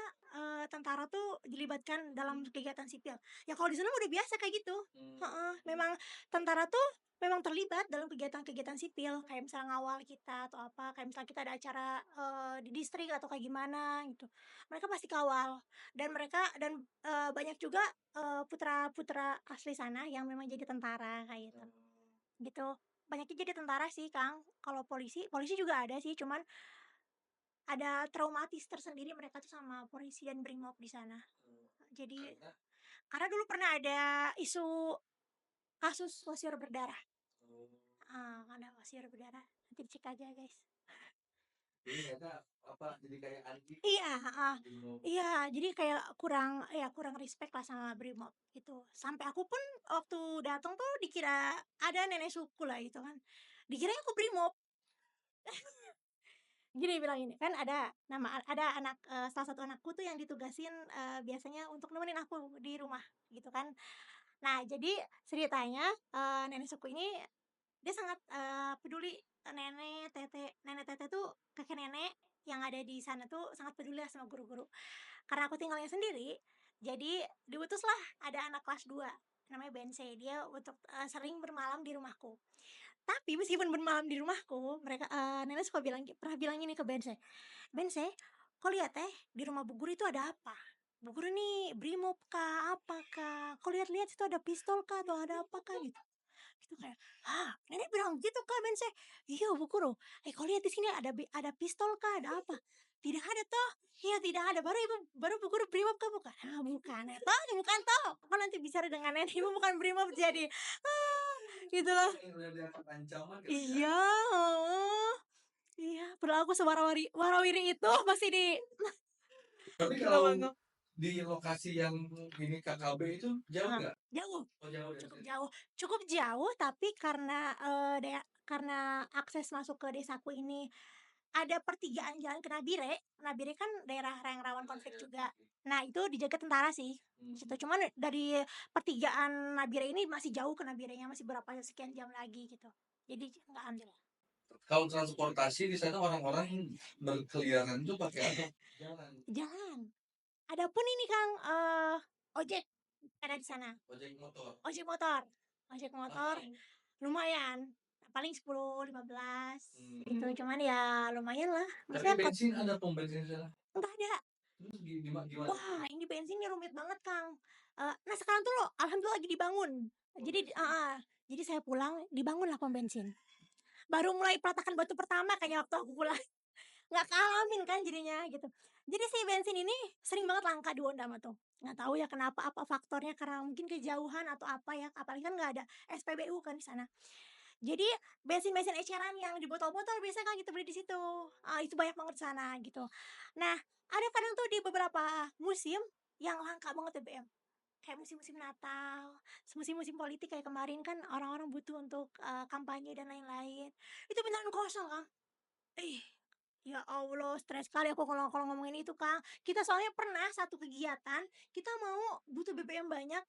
tentara tuh dilibatkan dalam kegiatan sipil. Ya kalau di sana udah biasa kayak gitu, heeh, Mmm, memang tentara tuh memang terlibat dalam kegiatan-kegiatan sipil, kayak misalnya ngawal kita atau apa, kayak misalnya kita ada acara, di distrik atau kayak gimana gitu, mereka pasti kawal dan mereka dan, banyak juga, putra-putra asli sana yang memang jadi tentara kayak gitu, oh, gitu. Banyaknya jadi tentara sih, Kang. Kalau polisi polisi juga ada sih, cuman ada traumatis tersendiri mereka tuh sama polisi dan Brimob di sana. oh, Jadi karena karena dulu pernah ada isu kasus wasior berdarah, oh, ada wasior berdarah, nanti dicek aja, guys. jadi mereka apa, jadi kayak anti Iya, heeh, Brimob. iya, jadi kayak kurang respect lah sama Brimob, gitu. Sampai aku pun waktu datang tuh dikira ada nenek suku lah gitu kan, dikiranya aku Brimob. Gini bilang gini, kan ada anak, salah satu anakku tuh yang ditugasin, biasanya untuk nemenin aku di rumah, gitu kan. Nah, jadi ceritanya, nenek suku ini dia sangat, peduli, nenek tete tuh kakek nenek yang ada di sana tuh sangat peduli lah sama guru-guru. Karena aku tinggalnya sendiri, jadi diutuslah ada anak kelas 2 namanya Bense, dia untuk, sering bermalam di rumahku. Tapi meskipun bermalam di rumahku, nenek suka pernah bilang gini ke Bense, "Bense, kau lihat di rumah Bu Guru itu ada apa? Bu Guru nih Brimob kah, apa kah? Kau lihat-lihat situ ada pistol kah atau ada apa kah?" Gitu. Gitu kayak, "Hah? Nenek bilang gitu Kak Bense?" "Iya Bu Guru, kau lihat di sini ada pistol kah, ada apa?" "Tidak ada toh." "Iya tidak ada, baru Bu Guru Brimob kah?" "Bukan." "Ah bukan, toh bukan toh, kau nanti bicara dengan nenek, ibu bukan Brimob jadi." Gitu loh. Kayak udah dianggap ancaman gitu ya. Iya, heeh. Iya, padahal aku warawiri itu masih Tapi kalau bengong-bengong. di lokasi yang ini KKB itu jauh Heeh, nggak? jauh, Oh jauh dari cukup sini? jauh cukup jauh, tapi karena akses masuk ke desaku ini ada pertigaan jalan ke Nabire. Nabire kan daerah yang rawan Iya konflik iya, juga. ngerti. Nah, itu dijaga tentara sih, di situ. Mhm. Cuman dari pertigaan Nabire ini masih jauh ke Nabirenya, masih berapa sekian jam lagi gitu. Jadi nggak ambil. Kalau transportasi di sana orang-orang berkeliaran itu pakai apa? Jalan. Jalan. Adapun ini Kang, ojek ada di sana, Ojek motor. ojek motor ojek motor Mahal. lumayan, paling 10, 15 gitu, Mmm. cuman ya lumayan lah, Tapi maksudnya bensin ada pom bensin di sana? nggak ada. Terus gimana tuh? Wah, ini bensin ini rumit banget, Kang. Nah sekarang tuh alhamdulillah lagi dibangun. Pom Jadi bensin? jadi saya pulang dibangunlah pom bensin. Baru mulai peletakan batu pertama kayaknya waktu aku pulang. Nggak kealamin kan jadinya gitu. Jadi si bensin ini sering banget langka di Wondaman tuh. Nggak tahu ya kenapa, apa faktornya karena mungkin kejauhan atau apa ya, apalagi kan nggak ada SPBU kan di sana. Jadi bensin-bensin eceran yang di botol-botol biasanya kan kita beli di situ, itu banyak banget di sana gitu. Nah, ada kadang tuh di beberapa musim yang langka banget BBM, kayak musim-musim Natal, musim-musim politik kayak kemarin kan orang-orang butuh untuk, kampanye dan lain-lain, itu beneran kosong, Kang. Ih, ya Allah stres sekali aku kalau kalau ngomongin itu, Kang. Kita soalnya pernah satu kegiatan, kita mau butuh BBM banyak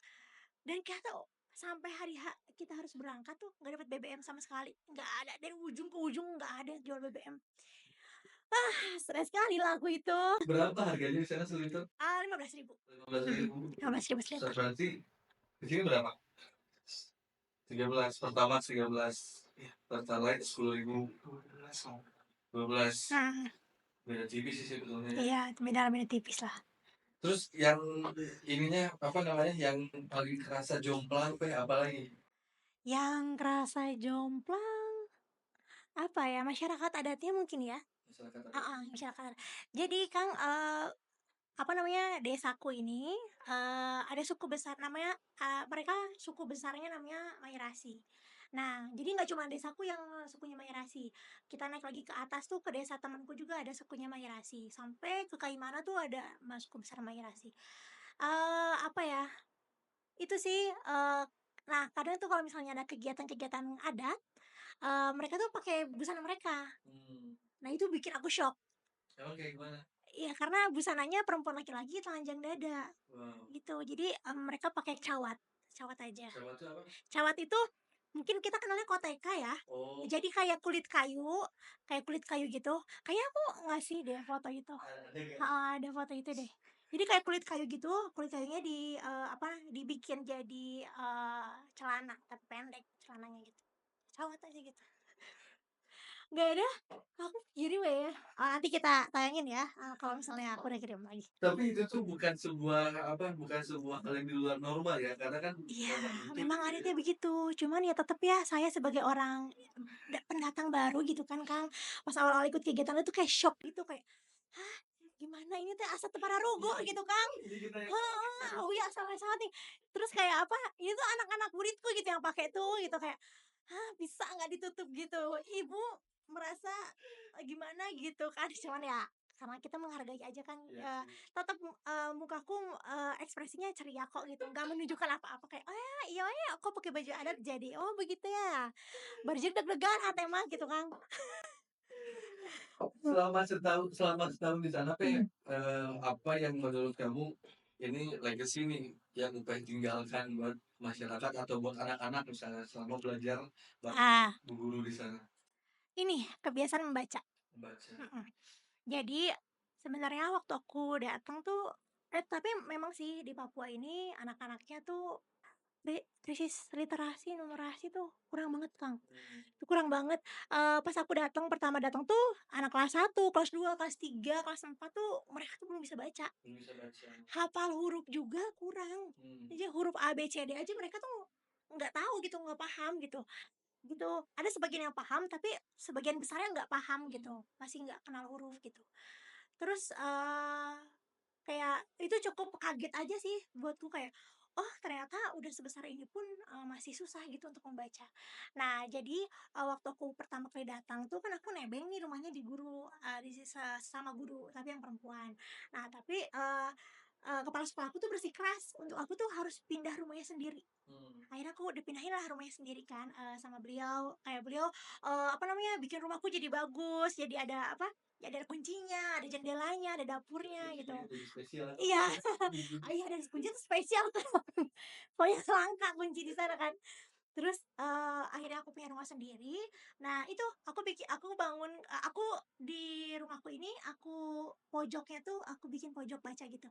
dan kita tuh sampai hari H kita harus berangkat tuh nggak dapet BBM sama sekali, nggak ada dari ujung ke ujung nggak ada yang jual BBM. Stres sekali lah aku itu. Berapa harganya di sana seliter? 15.000. 15.000. 15.000 seliter. Berarti di sini berapa? 13 Pertamax 13, Pertalite 10.000, 12. Mhm, Beda tipis sih sebetulnya ya. iya beda beda tipis lah. Terus yang ininya apa namanya yang paling kerasa jomplang teh apa lagi? Yang kerasa jomplang, apa ya, masyarakat adatnya mungkin ya? Masyarakat adat. Heeh, masyarakat adat. Jadi Kang, apa namanya, desaku ini, ada suku besar namanya, mereka suku besarnya namanya Mairasi. Nah, jadi nggak cuma desaku yang sukunya Mairasi, kita naik lagi ke atas tuh ke desa temanku juga ada sukunya Mairasi, sampai ke Kaimana tuh ada suku besar Mairasi. Apa ya, itu sih, nah kadang tuh kalau misalnya ada kegiatan-kegiatan adat, mereka tuh pakai busana mereka. Hmm. Nah itu bikin aku syok. Emang kayak gimana? Iya, karena busananya perempuan laki-laki telanjang dada, Wow. gitu. Jadi, mereka pakai cawat, cawat aja. Jawa tuh apa? Cawat itu mungkin kita kenalnya koteka ya. Oh, Jadi kayak kulit kayu gitu. Kayaknya aku ngasih deh foto itu. ada nggak? Heeh, ada foto itu deh. Jadi kayak kulit kayu gitu, kulit kayunya dibikin jadi, celana, tapi pendek celananya gitu. Cawat aja gitu. Nggak ada, aku kirim ya. Nanti kita tayangin ya, kalau misalnya aku udah kirim lagi. Tapi itu tuh bukan sebuah apa, bukan sebuah hal yang di luar normal ya, karena kan Iya, memang itu memang gitu ya. adatnya begitu. Cuman ya tetep ya, saya sebagai orang pendatang baru gitu kan, Kang, pas awal-awal ikut kegiatan itu kayak syok gitu, kayak, "Hah, gimana ini teh asa teu pararogo," Iya, gitu, Kang. jadi kita yang Heeh, oh iya salah-salah nih. Terus kayak apa, ini tuh anak-anak muridku gitu yang pakai tuh gitu, kayak, "Hah, bisa nggak ditutup gitu?" Ibu merasa, gimana gitu kan, cuman ya karena kita menghargai aja kan, iya sih. tetep, mukaku, ekspresinya ceria kok gitu, nggak menunjukkan apa-apa kayak, "Oh ya, iya ya, kok pakai baju adat jadi, oh begitu ya." Baru jadi deg-degan hate mah gitu, Kang. Selama setahun di sana teh, apa yang menurut kamu ini legacy nih yang pengen tinggalkan buat masyarakat atau buat anak-anak misalnya selama belajar bak Ah, berguru di sana? ini kebiasaan membaca, Membaca. mhm. Jadi sebenarnya waktu aku datang tuh tapi memang sih di Papua ini anak-anaknya tuh krisis literasi, numerasi tuh kurang banget, Kang. Mmm, Itu kurang banget, pas aku datang pertama datang tuh anak kelas 1 kelas 2 kelas 3 kelas 4 tuh mereka tuh belum bisa baca. belum bisa baca. Hafal huruf juga kurang. Mmm, Jadi huruf A, B, C, D aja mereka tuh nggak tahu gitu, nggak paham gitu, gitu. Ada sebagian yang paham, tapi sebagian besarnya nggak paham gitu, masih nggak kenal huruf gitu. Terus, kayak itu cukup kaget aja sih buatku kayak, "Oh ternyata udah sebesar ini pun, masih susah gitu untuk membaca." Nah jadi, waktu aku pertama kali datang tuh kan aku nebeng nih rumahnya di guru, di sesama guru tapi yang perempuan. Nah tapi, kepala sekolahku tuh bersikeras untuk aku tuh harus pindah rumahnya sendiri. mmm, Akhirnya aku dipindahin lah rumahnya sendiri kan, sama beliau, kayak beliau, apa namanya, bikin rumahku jadi bagus, jadi ada apa, ya ada kuncinya, ada jendelanya, ada dapurnya gitu. jadi spesial ya. Iya, iya dan kunci tuh spesial tuh, pokoknya langka kunci di sana kan. Terus, akhirnya aku punya rumah sendiri. Nah itu aku bangun aku di rumahku ini aku pojoknya tuh aku bikin pojok baca gitu.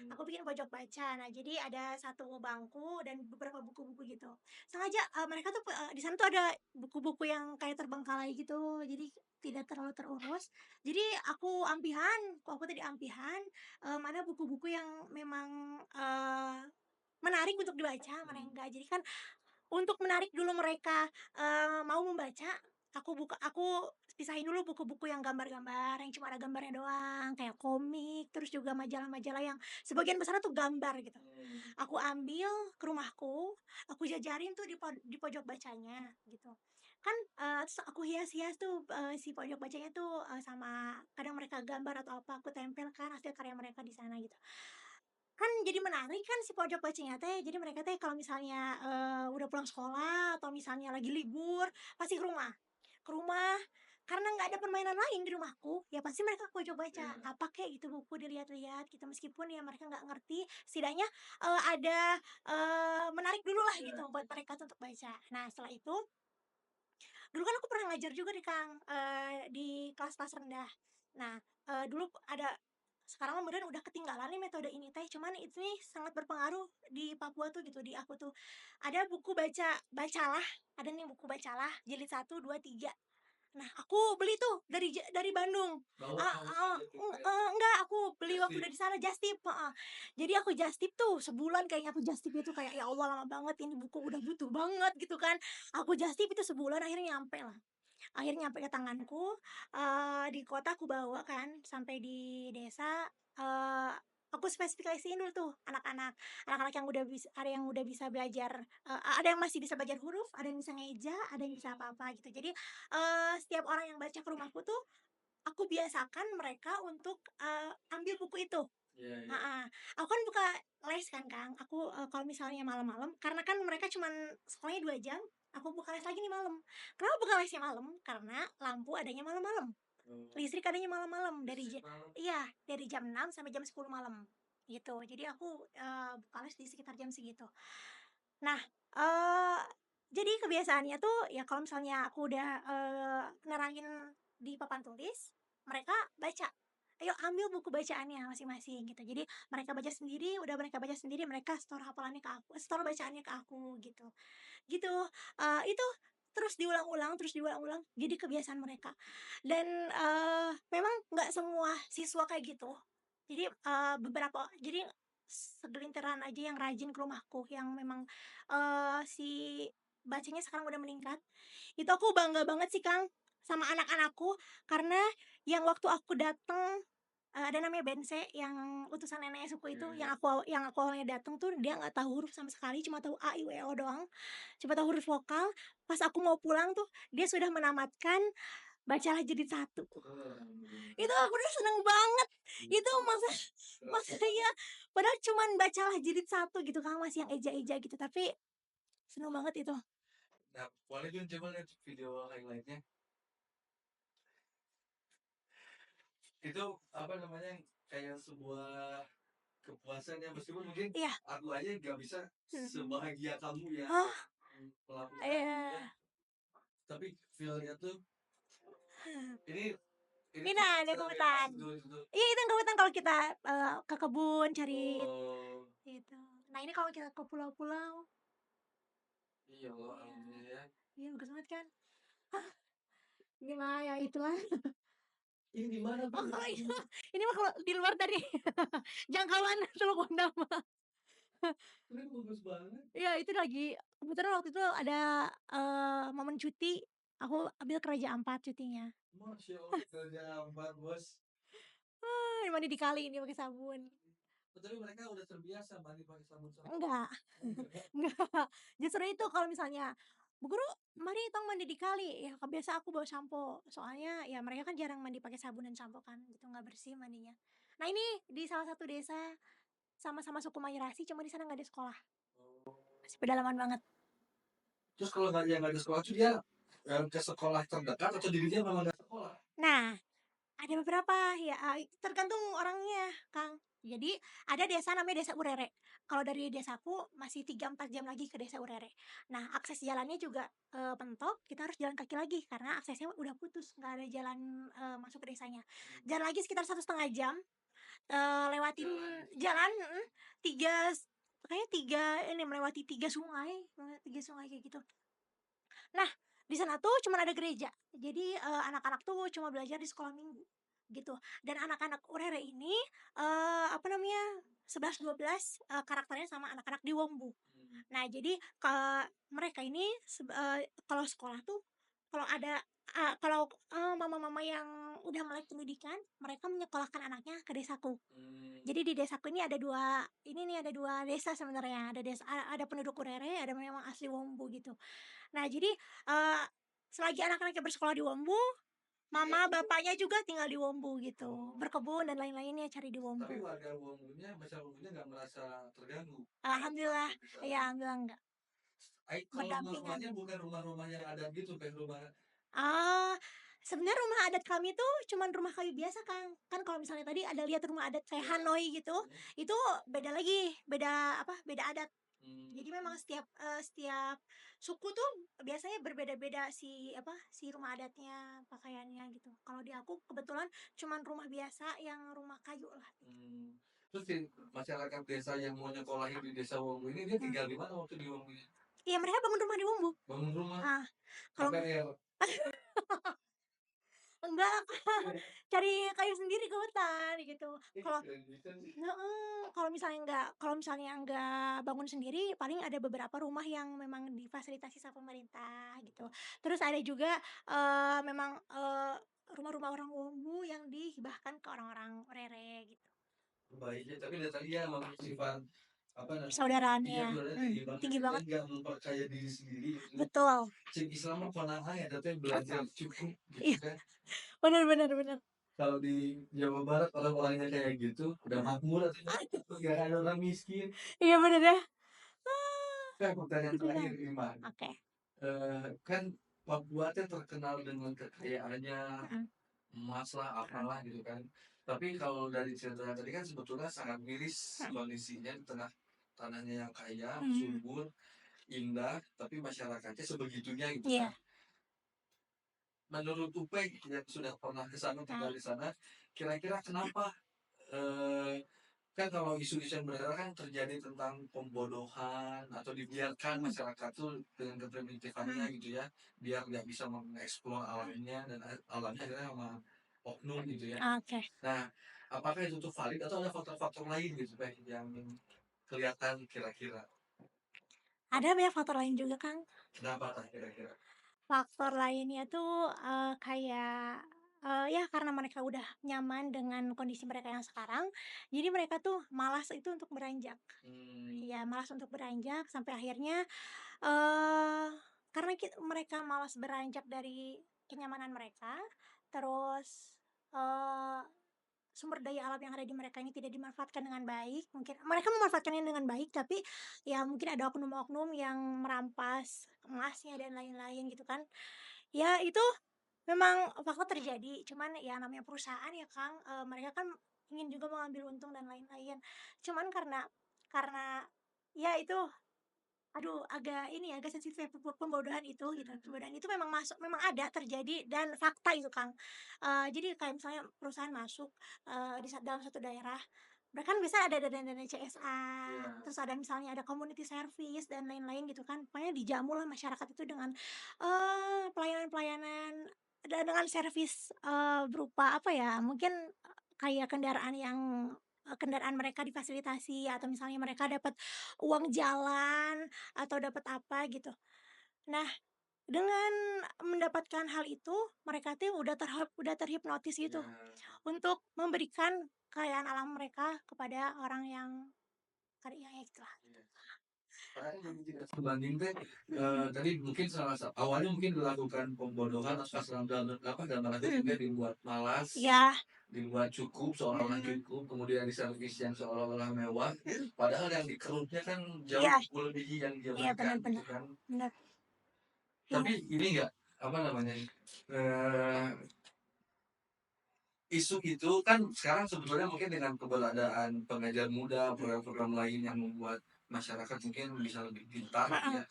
Aku bikin pojok baca. Nah, jadi ada satu bangku dan beberapa buku-buku gitu. Sengaja, mereka tuh di sana tuh ada buku-buku yang kayak terbengkalai gitu, jadi tidak terlalu terurus. Jadi aku tadi ampihan, mana buku-buku yang memang, menarik untuk dibaca, mana yang enggak. Jadi kan untuk menarik dulu mereka, mau membaca, aku pisahin dulu buku-buku yang gambar-gambar, yang cuma ada gambarnya doang, kayak komik, terus juga majalah-majalah yang sebagian besarnya tuh gambar gitu. Aku ambil ke rumahku, aku jajarin tuh di pojok bacanya gitu. Kan, terus aku hias-hias tuh, si pojok bacanya tuh, sama kadang mereka gambar atau apa, aku tempelkan hasil karya mereka di sana gitu. Kan jadi menarik kan si pojok bacanya teh, jadi mereka teh kalau misalnya, udah pulang sekolah atau misalnya lagi libur, pasti ke rumah, karena nggak ada permainan lain di rumahku, ya pasti mereka ke pojok baca, Iya. apa kek gitu buku dilihat-lihat gitu, meskipun ya mereka nggak ngerti, setidaknya, ada, menarik dulu lah Iya. gitu buat mereka tuh untuk baca. Nah setelah itu, dulu kan aku pernah ngajar juga nih Kang, di kelas-kelas rendah. Nah, dulu ada sekarang mah meureun udah ketinggalan nih metode ini teh, cuman itu nih sangat berpengaruh di Papua tuh gitu, di aku tuh. Ada buku bacalah, ada nih buku bacalah jilid 1, 2, 3. Nah, aku beli tuh dari Bandung. Bawa kamu aja tuh kayak Enggak, aku beli waktu plastik. udah di sana Jastip, heeh. Jadi aku Jastip tuh sebulan kayaknya aku Jastip itu kayak, ya Allah lama banget ini buku udah butuh banget gitu kan. Aku Jastip itu sebulan akhirnya nyampe lah. Akhirnya nyampe ke tanganku, di kota aku bawa kan sampai di desa, aku spesifikasiin dulu tuh anak-anak yang ada yang udah bisa belajar, ada yang masih bisa belajar huruf, ada yang bisa ngeja, ada yang bisa apa-apa gitu. Jadi, setiap orang yang baca ke rumahku tuh, aku biasakan mereka untuk, ambil buku itu. Iya, iya. Heeh, aku kan buka les kan, Kang, aku, kalau misalnya malam-malam karena kan mereka cuman sekolahnya 2 jam, aku buka les lagi nih malam. Kenapa buka lesnya malam? Karena lampu adanya malam-malam, Oh, listrik adanya malam-malam listrik malam. iya, dari jam 6 sampai jam 10 malam, gitu. Jadi aku, buka les di sekitar jam segitu. Nah, eee, jadi kebiasaannya tuh ya kalau misalnya aku udah, nerangin di papan tulis, mereka baca. "Ayo ambil buku bacaannya masing-masing," gitu. Jadi mereka baca sendiri, udah mereka baca sendiri, mereka store hafalannya ke aku store bacaannya ke aku gitu. Gitu, itu terus diulang-ulang, jadi kebiasaan mereka. Dan, memang nggak semua siswa kayak gitu. Jadi, jadi segelintiran aja yang rajin ke rumahku, yang memang, si bacanya sekarang udah meningkat. Itu aku bangga banget sih, Kang, sama anak-anakku, karena yang waktu aku dateng, ada namanya Bense yang utusan nenek suku Iya, itu, iya. yang aku awalnya dateng tuh dia nggak tahu huruf sama sekali, cuma tahu a, i, u, e, o doang, cuma tahu huruf vokal. Pas aku mau pulang tuh, dia sudah menamatkan Bacalah Jilid 1. Oh, alhamdulillah. Itu aku udah seneng banget, Iya. itu masa iya, padahal cuman Bacalah Jilid 1 gitu kan, masih yang eja-eja gitu, tapi seneng banget itu. Nah, boleh Jun coba lihat video highlightnya. Itu apa namanya kayak sebuah kepuasan ya meskipun mungkin Iya, aku aja nggak bisa mhm. sebahagia kamu ya Oh, melakukan ya, iya. tapi feelnya tuh ini ini Ini tuh ada ke sampai hutan. itu. Iya, itu yang ke hutan kalau kita, ke kebun cari Oh, itu. Nah, ini kalau kita ke pulau-pulau, iya Allah, iya, alhamdulillah ya. iya bagus banget kan? Ini mah ya itulah. Ini di mana Oh, tuh? kalau ini mah kalau di luar dari jangkauan Teluk mah. Ini bagus banget. Iya, itu lagi kebetulan waktu itu ada, momen cuti, aku ambil ke Raja Ampat cutinya. Masya Allah, kerja empat bos. Mandi di kali ini pakai sabun. Oh, tapi mereka udah terbiasa mandi pakai sabun sampai. Enggak, Oh, enggak. enggak, justru itu kalau misalnya, "Bu Guru, mari tong mandi di kali." Ya biasa aku bawa sampo, soalnya ya mereka kan jarang mandi pakai sabun dan sampo kan, gitu, nggak bersih mandinya. Nah ini di salah satu desa, sama-sama suku Mairasi, cuma di sana nggak ada sekolah, Oh. masih pedalaman banget. Terus kalau nggak dia nggak ada sekolah tuh dia ke sekolah terdekat atau dirinya memang nggak sekolah? Nah, Ada beberapa ya, tergantung orangnya, Kang. Jadi ada desa namanya Desa Urere. Kalau dari desaku masih 3 4 jam lagi ke Desa Urere. Nah, akses jalannya juga, mentok, kita harus jalan kaki lagi karena aksesnya udah putus, nggak ada jalan, masuk ke desanya. Mmm, Jalan lagi sekitar 1,5 jam, lewatin jalan jalan 3 kayaknya 3 ini, melewati 3 sungai kayak gitu. Nah, di sana tuh cuman ada gereja. Jadi, anak-anak tuh cuma belajar di sekolah minggu, gitu. Dan anak-anak Urere ini, apa namanya, 11 12 karakternya sama anak-anak di Wombu. mhm, Nah, jadi mereka ini kalau sekolah tuh kalau ada kalau, mama-mama yang udah melek pendidikan, mereka menyekolahkan anaknya ke desaku. mmm, Jadi di desaku ini ada 2 ini nih, ada 2 desa sebenarnya, ada penduduk Urere, ada memang asli Wombu gitu. Nah, jadi, eee, selagi anak-anaknya bersekolah di Wombu, mama bapaknya juga tinggal di Wombu gitu, oh, berkebun dan lain-lainnya cari di tapi Wombu. warga Wambunya, masyarakat Wambunya nggak merasa terganggu Alhamdulillah, di sana? iya alhamdulillah enggak, Kalau berdampingan. rumah-rumahnya bukan rumah-rumah yang adat gitu, kayak rumah Ah, sebenarnya rumah adat kami tuh cuman rumah kayu biasa, Kang. Kan kalau misalnya tadi ada lihat rumah adat kayak ya, Hanoi gitu, mhm, itu beda lagi, beda apa, beda adat. Jadi memang mmm, setiap suku tuh biasanya berbeda-beda si apa, si rumah adatnya, pakaiannya gitu. Kalau di aku kebetulan cuman rumah biasa yang rumah kayu lah gitu. mmm. Terus si masyarakat desa yang mau nyekolahin di desa Wambu ini, dia Mhm. tinggal di mana waktu di Wambunya? Iya mereka bangun rumah di Wumbu. Bangun rumah Ah, kalau KPR? enggak, cari kayu sendiri ke hutan gitu. Kalau Keren juga sih. heeh, kalau misalnya enggak bangun sendiri, paling ada beberapa rumah yang memang difasilitasi sama pemerintah gitu. Terus ada juga, memang, rumah-rumah orang Wumbu yang dihibahkan ke orang-orang Rere gitu. Baiknya, tapi dari tadi ya memang sifat apa namanya, iya Persaudaraannya, sebenarnya tinggi banget tinggi ya, dia banget, nggak memperkaya diri sendiri gitu ya. betul. Cek Islam mah konang aya, tapi belajar cukup gitu Iya, kan. bener bener bener. Kalau di Jawa Barat orang-orangnya kayak gitu, udah makmur atuh, nggak ada orang miskin. Iya bener ya. Nah, pertanyaan Gitu terakhir kan. Iman, Oke, kan Papua teh terkenal dengan kekayaannya, mhm emas lah, mhm apalah gitu kan. Tapi kalau dari cerita tadi kan sebetulnya sangat miris mhm kondisinya di tengah tanahnya yang kaya, mhm. subur, indah, tapi masyarakatnya sebegitunya gitu kan. Iya, Menurut Upeng yang sudah pernah ke sana, tinggal heeh, di sana, kira-kira kenapa, eee, kan kalau isu-isu yang beredar kan terjadi tentang pembodohan atau dibiarkan mhm masyarakat tuh dengan keprimitifannya mhm gitu ya, biar nggak bisa mengeksplor mhm. alamnya dan alamnya akhirnya sama oknum gitu ya. Oke. Nah, apakah itu tuh valid atau ada faktor-faktor lain gitu Pak yang kelihatan kira-kira? Ada banyak faktor lain juga, Kang. Kenapa tah kira-kira? Faktor lainnya tuh, kayak, ya karena mereka udah nyaman dengan kondisi mereka yang sekarang, jadi mereka tuh malas itu untuk beranjak. Mmm, Iya, malas untuk beranjak sampai akhirnya, eee, karena mereka malas beranjak dari kenyamanan mereka, terus, sumber daya alam yang ada di mereka ini tidak dimanfaatkan dengan baik, mungkin mereka memanfaatkannya dengan baik, tapi ya mungkin ada oknum-oknum yang merampas emasnya dan lain-lain gitu kan. Ya itu memang fakta terjadi, cuman ya namanya perusahaan ya Kang, mereka kan ingin juga mengambil untung dan lain-lain. Cuman karena ya itu, aduh agak ini ya, agak sensitif ya, pembodohan itu gitu. Pembodohan itu memang memang ada terjadi dan fakta itu Kang. Jadi kayak misalnya perusahaan masuk, dalam satu daerah, mereka kan bisa ada dana-dana CSA, iya, terus ada misalnya ada community service dan lain-lain gitu kan. Pokoknya dijamulah masyarakat itu dengan, pelayanan-pelayanan dan dengan servis, berupa apa ya, mungkin, kayak kendaraan mereka difasilitasi atau misalnya mereka dapat uang jalan atau dapat apa gitu. Nah, dengan mendapatkan hal itu, mereka tuh udah terhipnotis gitu iya. untuk memberikan kekayaan alam mereka kepada orang yang ya itulah. Iya. Makanya jadi tidak sebanding teh, Mhm tadi mungkin salah satu awalnya mungkin dilakukan pembodohan atas dalam tanda kutip mhm. ya dibuat malas, Iya, dibuat cukup seolah-olah mhm cukup, kemudian di servis yang seolah-olah mewah, mhm. padahal yang dikerutnya kan jauh Iya melebihi yang dia iya, berikan bener gitu bener kan. bener, Tapi iya. ini enggak, apa namanya, eee, isu itu kan sekarang sebetulnya mungkin dengan keberadaan pengajar muda, program-program lain yang membuat masyarakat mungkin bisa lebih pintar Heeh. ya,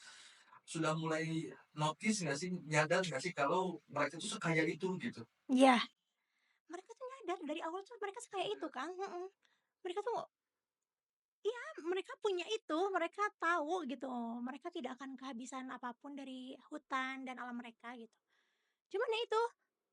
sudah mulai notice nggak sih, nyadar nggak sih kalau mereka itu sekaya itu gitu? Iya, mereka tuh nyadar dari awal tuh mereka kayak itu kan, mereka tuh iya, mereka punya itu, mereka tahu gitu, mereka tidak akan kehabisan apapun dari hutan dan alam mereka gitu. Cuman ya itu,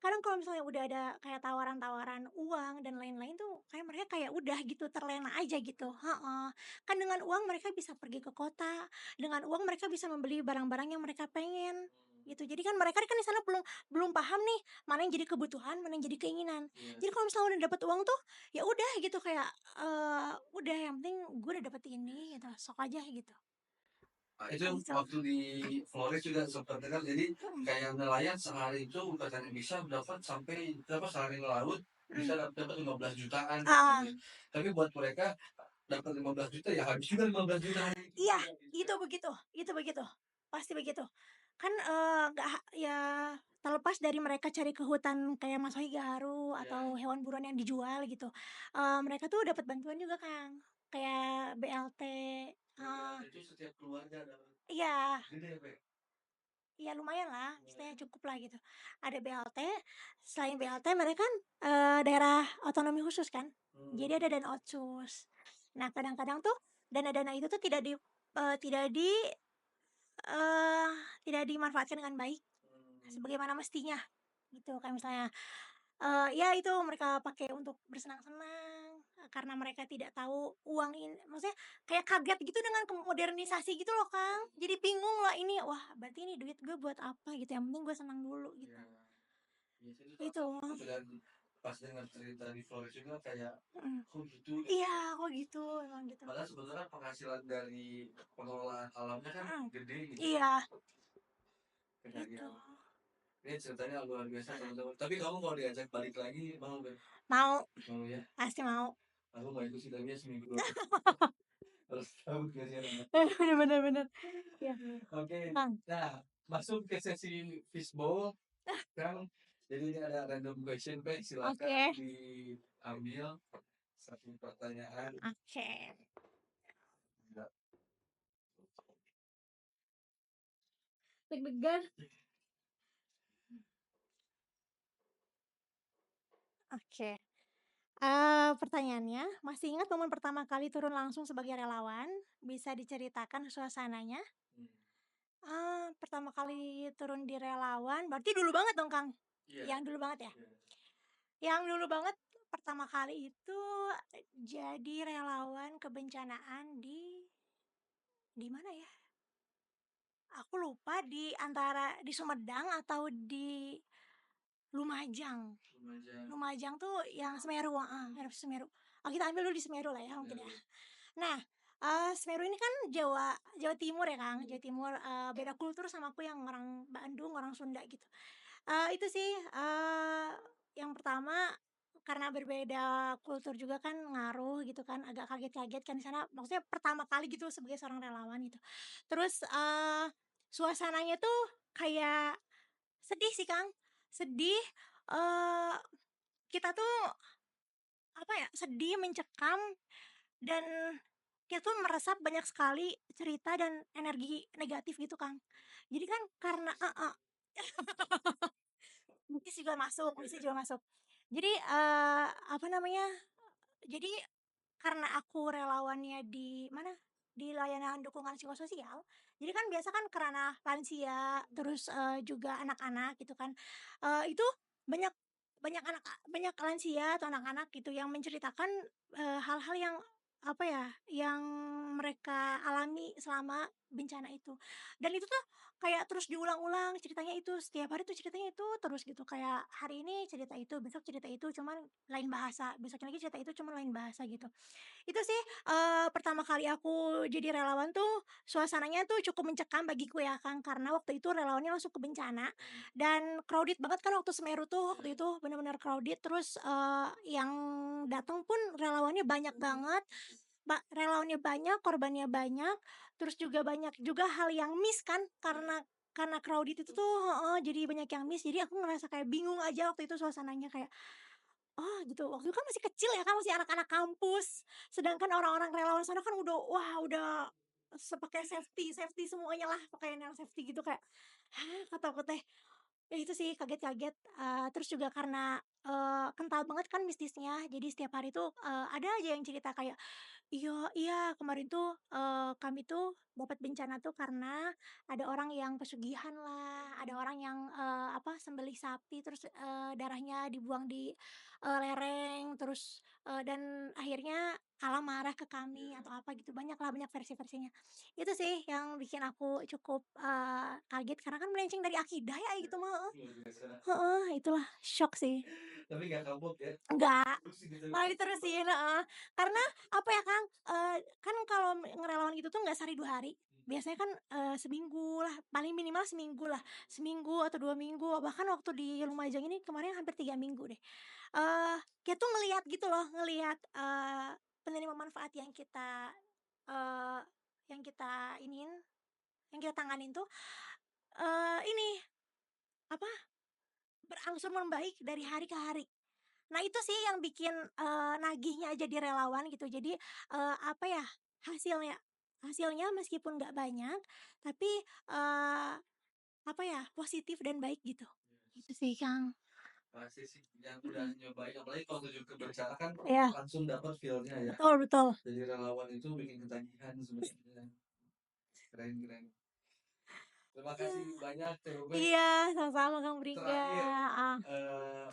kadang kalau misalnya udah ada kayak tawaran-tawaran uang dan lain-lain tuh kayak mereka kayak udah gitu terlena aja gitu, heeh. Kan dengan uang mereka bisa pergi ke kota, dengan uang mereka bisa membeli barang-barang yang mereka pengen, gitu. Jadi kan mereka kan di sana belum belum paham nih, mana yang jadi kebutuhan, mana yang jadi keinginan. Iya. Jadi kalau misalnya udah dapet uang tuh, ya udah gitu kayak, udah yang penting gue udah dapet ini gitu, sok aja gitu, Itu gitu. waktu di Flores juga sempat dengar, jadi Mhm, kayak nelayan sehari itu katanya bisa dapat sampai berapa, sehari ngelaut bisa mhm. dapat 15 jutaan Heeh. katanya. Tapi buat mereka dapat 15 juta ya habis juga 15 juta hari itu Iya, juga gitu itu kan. begitu itu begitu, pasti begitu. Kan, nggak ya terlepas dari mereka cari ke hutan kayak masahi garu Iya. atau hewan buruan yang dijual gitu, mereka tuh dapat bantuan juga, Kang, kayak BLT, BLT eee, itu setiap keluarga dapat iya gede ya, Pak? iya lumayanlah, istilahnya Lumayan. cukuplah gitu. Ada BLT, selain BLT mereka kan, daerah otonomi khusus kan, Hmm. jadi ada dana Otsus. Nah kadang-kadang tuh dana-dana itu tuh Eee, tidak dimanfaatkan dengan baik Hmm. sebagaimana mestinya, gitu. Kayak misalnya, ya itu mereka pakai untuk bersenang-senang, karena mereka tidak tahu uang maksudnya kayak kaget gitu dengan modernisasi gitu loh, Kang. Jadi bingung lah ini, wah berarti ini duit gue buat apa gitu, yang penting gue senang dulu gitu. Ya, biasanya itu salah Itu, satu dan pas dengar cerita di Flores juga kayak mhm. kok gitu ya. Iya, kok gitu, emang gitu. Padahal sebenarnya penghasilan dari pengelolaan alamnya kan Mhm, gede gitu kan. iya, Kayak gitu. yang ini ceritanya luar biasa teman-teman. Tapi kamu kalau diajak balik lagi mau gak? Mau, Mau ya? pasti mau. Aku mau ikut sidangnya seminggu dua minggu. Harus tahu kejadian. Bener bener bener. Iya, Oke, Kang, nah masuk ke sesi fishbowl kan. Jadi ini ada random question, Pak. oke. Silakan diambil satu pertanyaan. Oke, deg-degan. Oke, pertanyaannya, masih ingat momen pertama kali turun langsung sebagai relawan? Bisa diceritakan suasananya? Hmm. Pertama kali turun di relawan, berarti dulu banget dong, Kang? Iya. Yang dulu banget ya? Iya. Yang dulu banget pertama kali itu jadi relawan kebencanaan di mana ya? Aku lupa di antara di Sumedang atau di Lumajang. Lumajang. Lumajang tuh yang Semeru, heeh, daerah Semeru. Oh, kita ambil dulu di Semeru lah ya Ya, mungkin ya. boleh. Nah, Semeru ini kan Jawa Jawa Timur ya, Kang, Jawa Timur, beda kultur sama aku yang orang Bandung, orang Sunda gitu. Itu sih, yang pertama karena berbeda kultur juga kan ngaruh gitu kan, agak kaget-kaget kan di sana, maksudnya pertama kali gitu sebagai seorang relawan gitu. Terus, suasananya tuh kayak sedih sih, Kang, sedih, eee, kita tuh apa ya, sedih, mencekam, dan kita tuh meresap banyak sekali cerita dan energi negatif gitu, Kang. Jadi kan karena mistis juga masuk, mistis juga masuk. Jadi, apa namanya, jadi karena aku relawannya di mana, di layanan dukungan psikososial, jadi kan biasa kan kerana lansia, terus, juga anak-anak gitu kan, itu banyak banyak banyak lansia atau anak-anak gitu yang menceritakan, hal-hal yang, apa ya, yang mereka alami selama bencana itu. Dan itu tuh kayak terus diulang-ulang ceritanya itu, setiap hari tuh ceritanya itu terus gitu, kayak hari ini cerita itu, besok cerita itu, cuman lain bahasa, besoknya lagi cerita itu cuman lain bahasa gitu. Itu sih, pertama kali aku jadi relawan tuh, suasananya tuh cukup mencekam bagiku ya, Kang, karena waktu itu relawannya langsung ke bencana Hmm. dan crowded banget kan waktu Semeru tuh, Ya. waktu itu bener-bener crowded, terus, yang datang pun relawannya banyak banget, relawannya banyak, korbannya banyak, terus juga banyak juga hal yang miss kan, karena crowded itu tuh, heeh, jadi banyak yang miss, jadi aku ngerasa kayak bingung aja waktu itu suasananya, kayak oh gitu, waktu itu kan masih kecil ya Kak, masih anak-anak kampus, sedangkan orang-orang relawan sana kan udah wah udah pakai safety semuanya lah, pakaian yang safety gitu kayak, "Hah?" Kata aku teh. Ya itu sih kaget-kaget, terus juga karena, kental banget kan mistisnya, jadi setiap hari tuh, ada aja yang cerita kayak, "Iya iya kemarin tuh, kami tuh dapat bencana tuh karena ada orang yang pesugihan lah, ada orang yang, apa, sembelih sapi terus, darahnya dibuang di, lereng terus, dan akhirnya Allah marah ke kami atau apa gitu, banyak lah, banyak versi-versinya. Itu sih yang bikin aku cukup, kaget karena kan melenceng dari akidah ya gitu mah, heeh. Luar biasa. Heeh, itulah syok sih. Tapi nggak kapok ya? Enggak, Terus gitu. malah diterusin, heeh. Karena apa ya, Kang, kan kalau ngerelawan gitu tuh nggak sehari 2 hari, biasanya kan, seminggu lah, paling minimal seminggu lah, seminggu atau 2 minggu, bahkan waktu di Lumajang ini kemarin hampir 3 minggu deh. Kita tuh ngelihat gitu loh, ngelihat, penerima manfaat eee, yang kita iniin, yang kita tanganin tuh, ini, apa, berangsur membaik dari hari ke hari. Nah itu sih yang bikin, nagihnya jadi relawan gitu. Jadi, apa ya, hasilnya hasilnya meskipun nggak banyak, tapi, eee, apa ya, positif dan baik gitu. Itu sih, Kang. Pasti sih yang udah Mhm. nyobain, apalagi kalau terjun ke bencana kan Iya, langsung dapat feel-nya ya. betul betul. Jadi relawan itu bikin ketagihan sebenarnya. Keren keren. Terima kasih banyak COP. Iya, sama-sama Kang Bringga, Terakhir, ah. eee,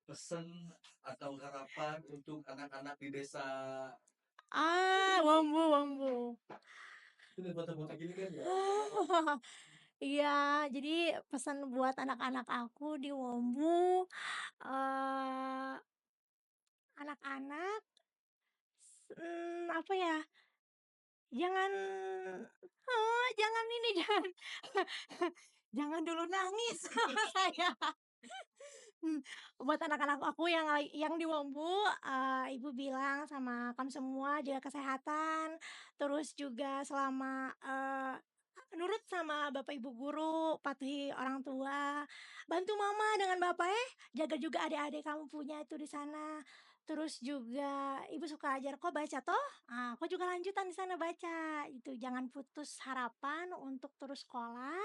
pesen atau harapan untuk anak-anak di desa Wambu wambu. itu udah foto-foto gini kan ya? Iya, jadi pesan buat anak-anak aku di Wambu, eee, anak-anak, apa ya, jangan jangan ini, jangan jangan dulu nangis sama saya. Buat anak-anak aku yang di Wambu, ibu bilang sama kamu semua jaga kesehatan, terus juga selama, nurut sama bapak ibu guru, patuhi orang tua, bantu mama dengan bapak jaga juga adik-adik kamu punya itu di sana. Terus juga ibu suka ajar kok baca toh, kok juga lanjutan di sana baca, itu jangan putus harapan untuk terus sekolah,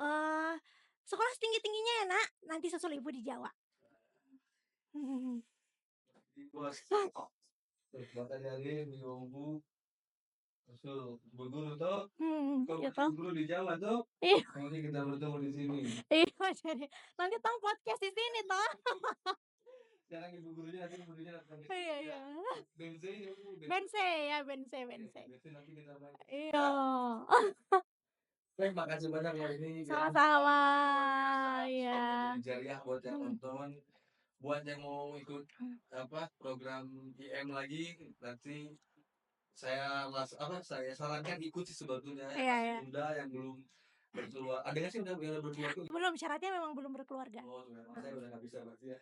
eee, sekolah setinggi-tingginya ya Nak, nanti susul ibu di Jawa. Di bos, terus bakal dari di Ombu, usul guru tuh, kau Iya bertemu toh? guru di Jawa tuh, Iya nanti kita bertemu di sini. iya jadi nanti toh podcast di sini toh. Sekarang ibu gurunya nanti gurunya datang ke Iya sini ya. iya. Benze ya bu, Benze. Bense ya, bense Iya, bense. Benze nanti kita main. Iya. Terima kasih banyak loh ini ya. Sama-sama, iya. Jadi jariah buat yang nonton, buat yang mau ikut apa program IM lagi nanti saya sarankan ikuti sebetulnya yang Iya masih iya. muda yang belum berkeluar. Ada nggak sih udah yang berkeluarga? Belum, syaratnya memang belum berkeluarga. Oh, sudah. Saya Heeh. udah nggak bisa berarti ya.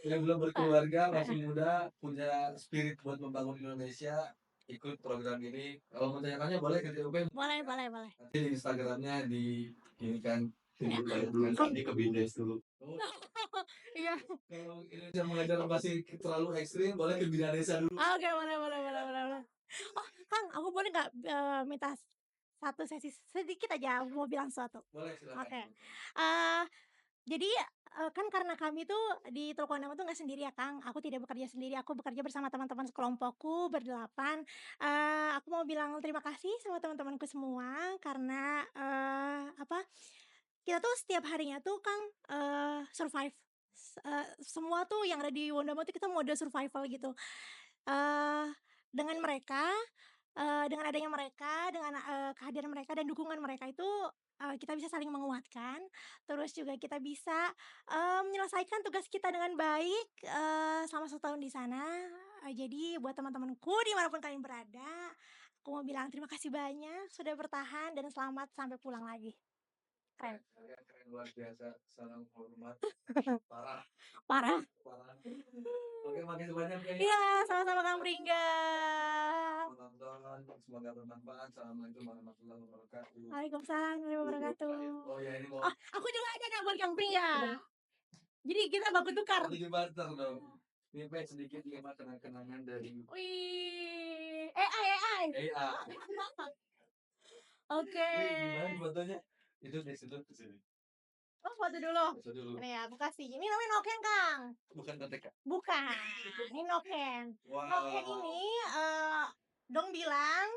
Yang belum berkeluarga masih muda punya spirit buat membangun Indonesia ikut program ini. Kalau mau tanya-tanya boleh ke TUP. Boleh boleh boleh. Nanti di Instagramnya di ini kan tunjuk dulu nanti ke Bindes dulu. Oh, Iya. kalau Indonesia mengajar masih terlalu ekstrim boleh ke Binadesa dulu. Oke, boleh boleh boleh boleh boleh. Oh, Kang, aku boleh nggak, minta satu sesi sedikit aja, aku mau bilang sesuatu? Boleh silakan. Oke. Eee, jadi, kan karena kami tuh di Teluk tuh nggak sendiri ya, Kang, aku tidak bekerja sendiri, aku bekerja bersama teman-teman sekelompokku berdelapan. Aku mau bilang terima kasih sama teman-temanku semua karena, apa, kita tuh setiap harinya tuh, Kang, survive. Semua tuh yang ada di Wondermau tuh kita mode survival gitu. Eee, dengan mereka, dengan adanya mereka, dengan, kehadiran mereka dan dukungan mereka itu, kita bisa saling menguatkan, terus juga kita bisa, menyelesaikan tugas kita dengan baik, selama 1 tahun di sana. Jadi buat teman-temanku dimanapun kalian berada, aku mau bilang terima kasih banyak sudah bertahan dan selamat sampai pulang lagi. Keren. Kalian keren luar biasa. Salam hormat. Parah, Parah. parah. Oke, makasih banyak ya. Iya, sama-sama Kang Pringga. Penonton, semoga bermanfaat. Assalamualaikum warahmatullahi wabarakatuh. Waalaikumsalam warahmatullahi wabarakatuh. Oh ya ini mau Oh, aku juga ada nih buat Kang Pringga. Jadi kita baku tukar. Lagi barter dong. Ini Pe, sedikit lima kenang-kenangan dari Wih, AI. AI. Oke. Gimana fotonya? Itu di situ di sini. Oh, foto dulu. Foto dulu. Nih ya, buka sih. Ini namanya Noken, Kang. Bukan KTK. Bukan. Ini Noken. Wow. Noken ini dong bilang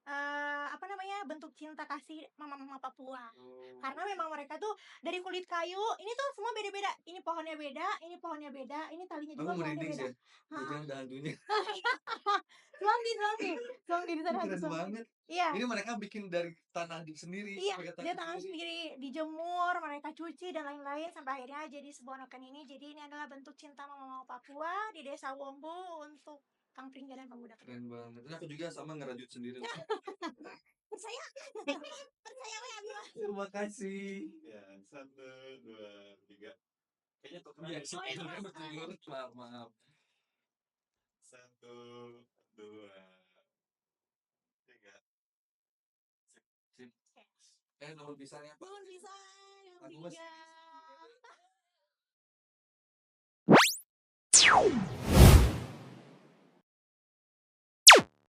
apa namanya, bentuk cinta kasih mama-mama Papua. Karena memang mereka tuh dari kulit kayu, ini tuh semua beda-beda. Ini pohonnya beda, ini pohonnya beda, ini talinya juga Aku pohonnya merinding beda. sih. Jangan ada hantunya. Selong di sana Keren Selong. banget. Iya. Ini mereka bikin dari tanah sendiri. Iya, pakai dia tangan tangan sendiri, dijemur, mereka cuci dan lain-lain sampai akhirnya jadi sebuah noken ini. Jadi ini adalah bentuk cinta mama Papua di Desa Wombo untuk Kang Pringga dan pemuda. Keren banget. Terus aku juga sama ngerajut sendiri. Percaya? Percaya ya, Bima? Terima kasih. Ya, 1, 2, 3. Kayaknya tuh Iya, keren. sih, maaf. 1, 2, 3. Sip. Nomor pisangnya Pak. Belum bisa yang Aku mas- tiga.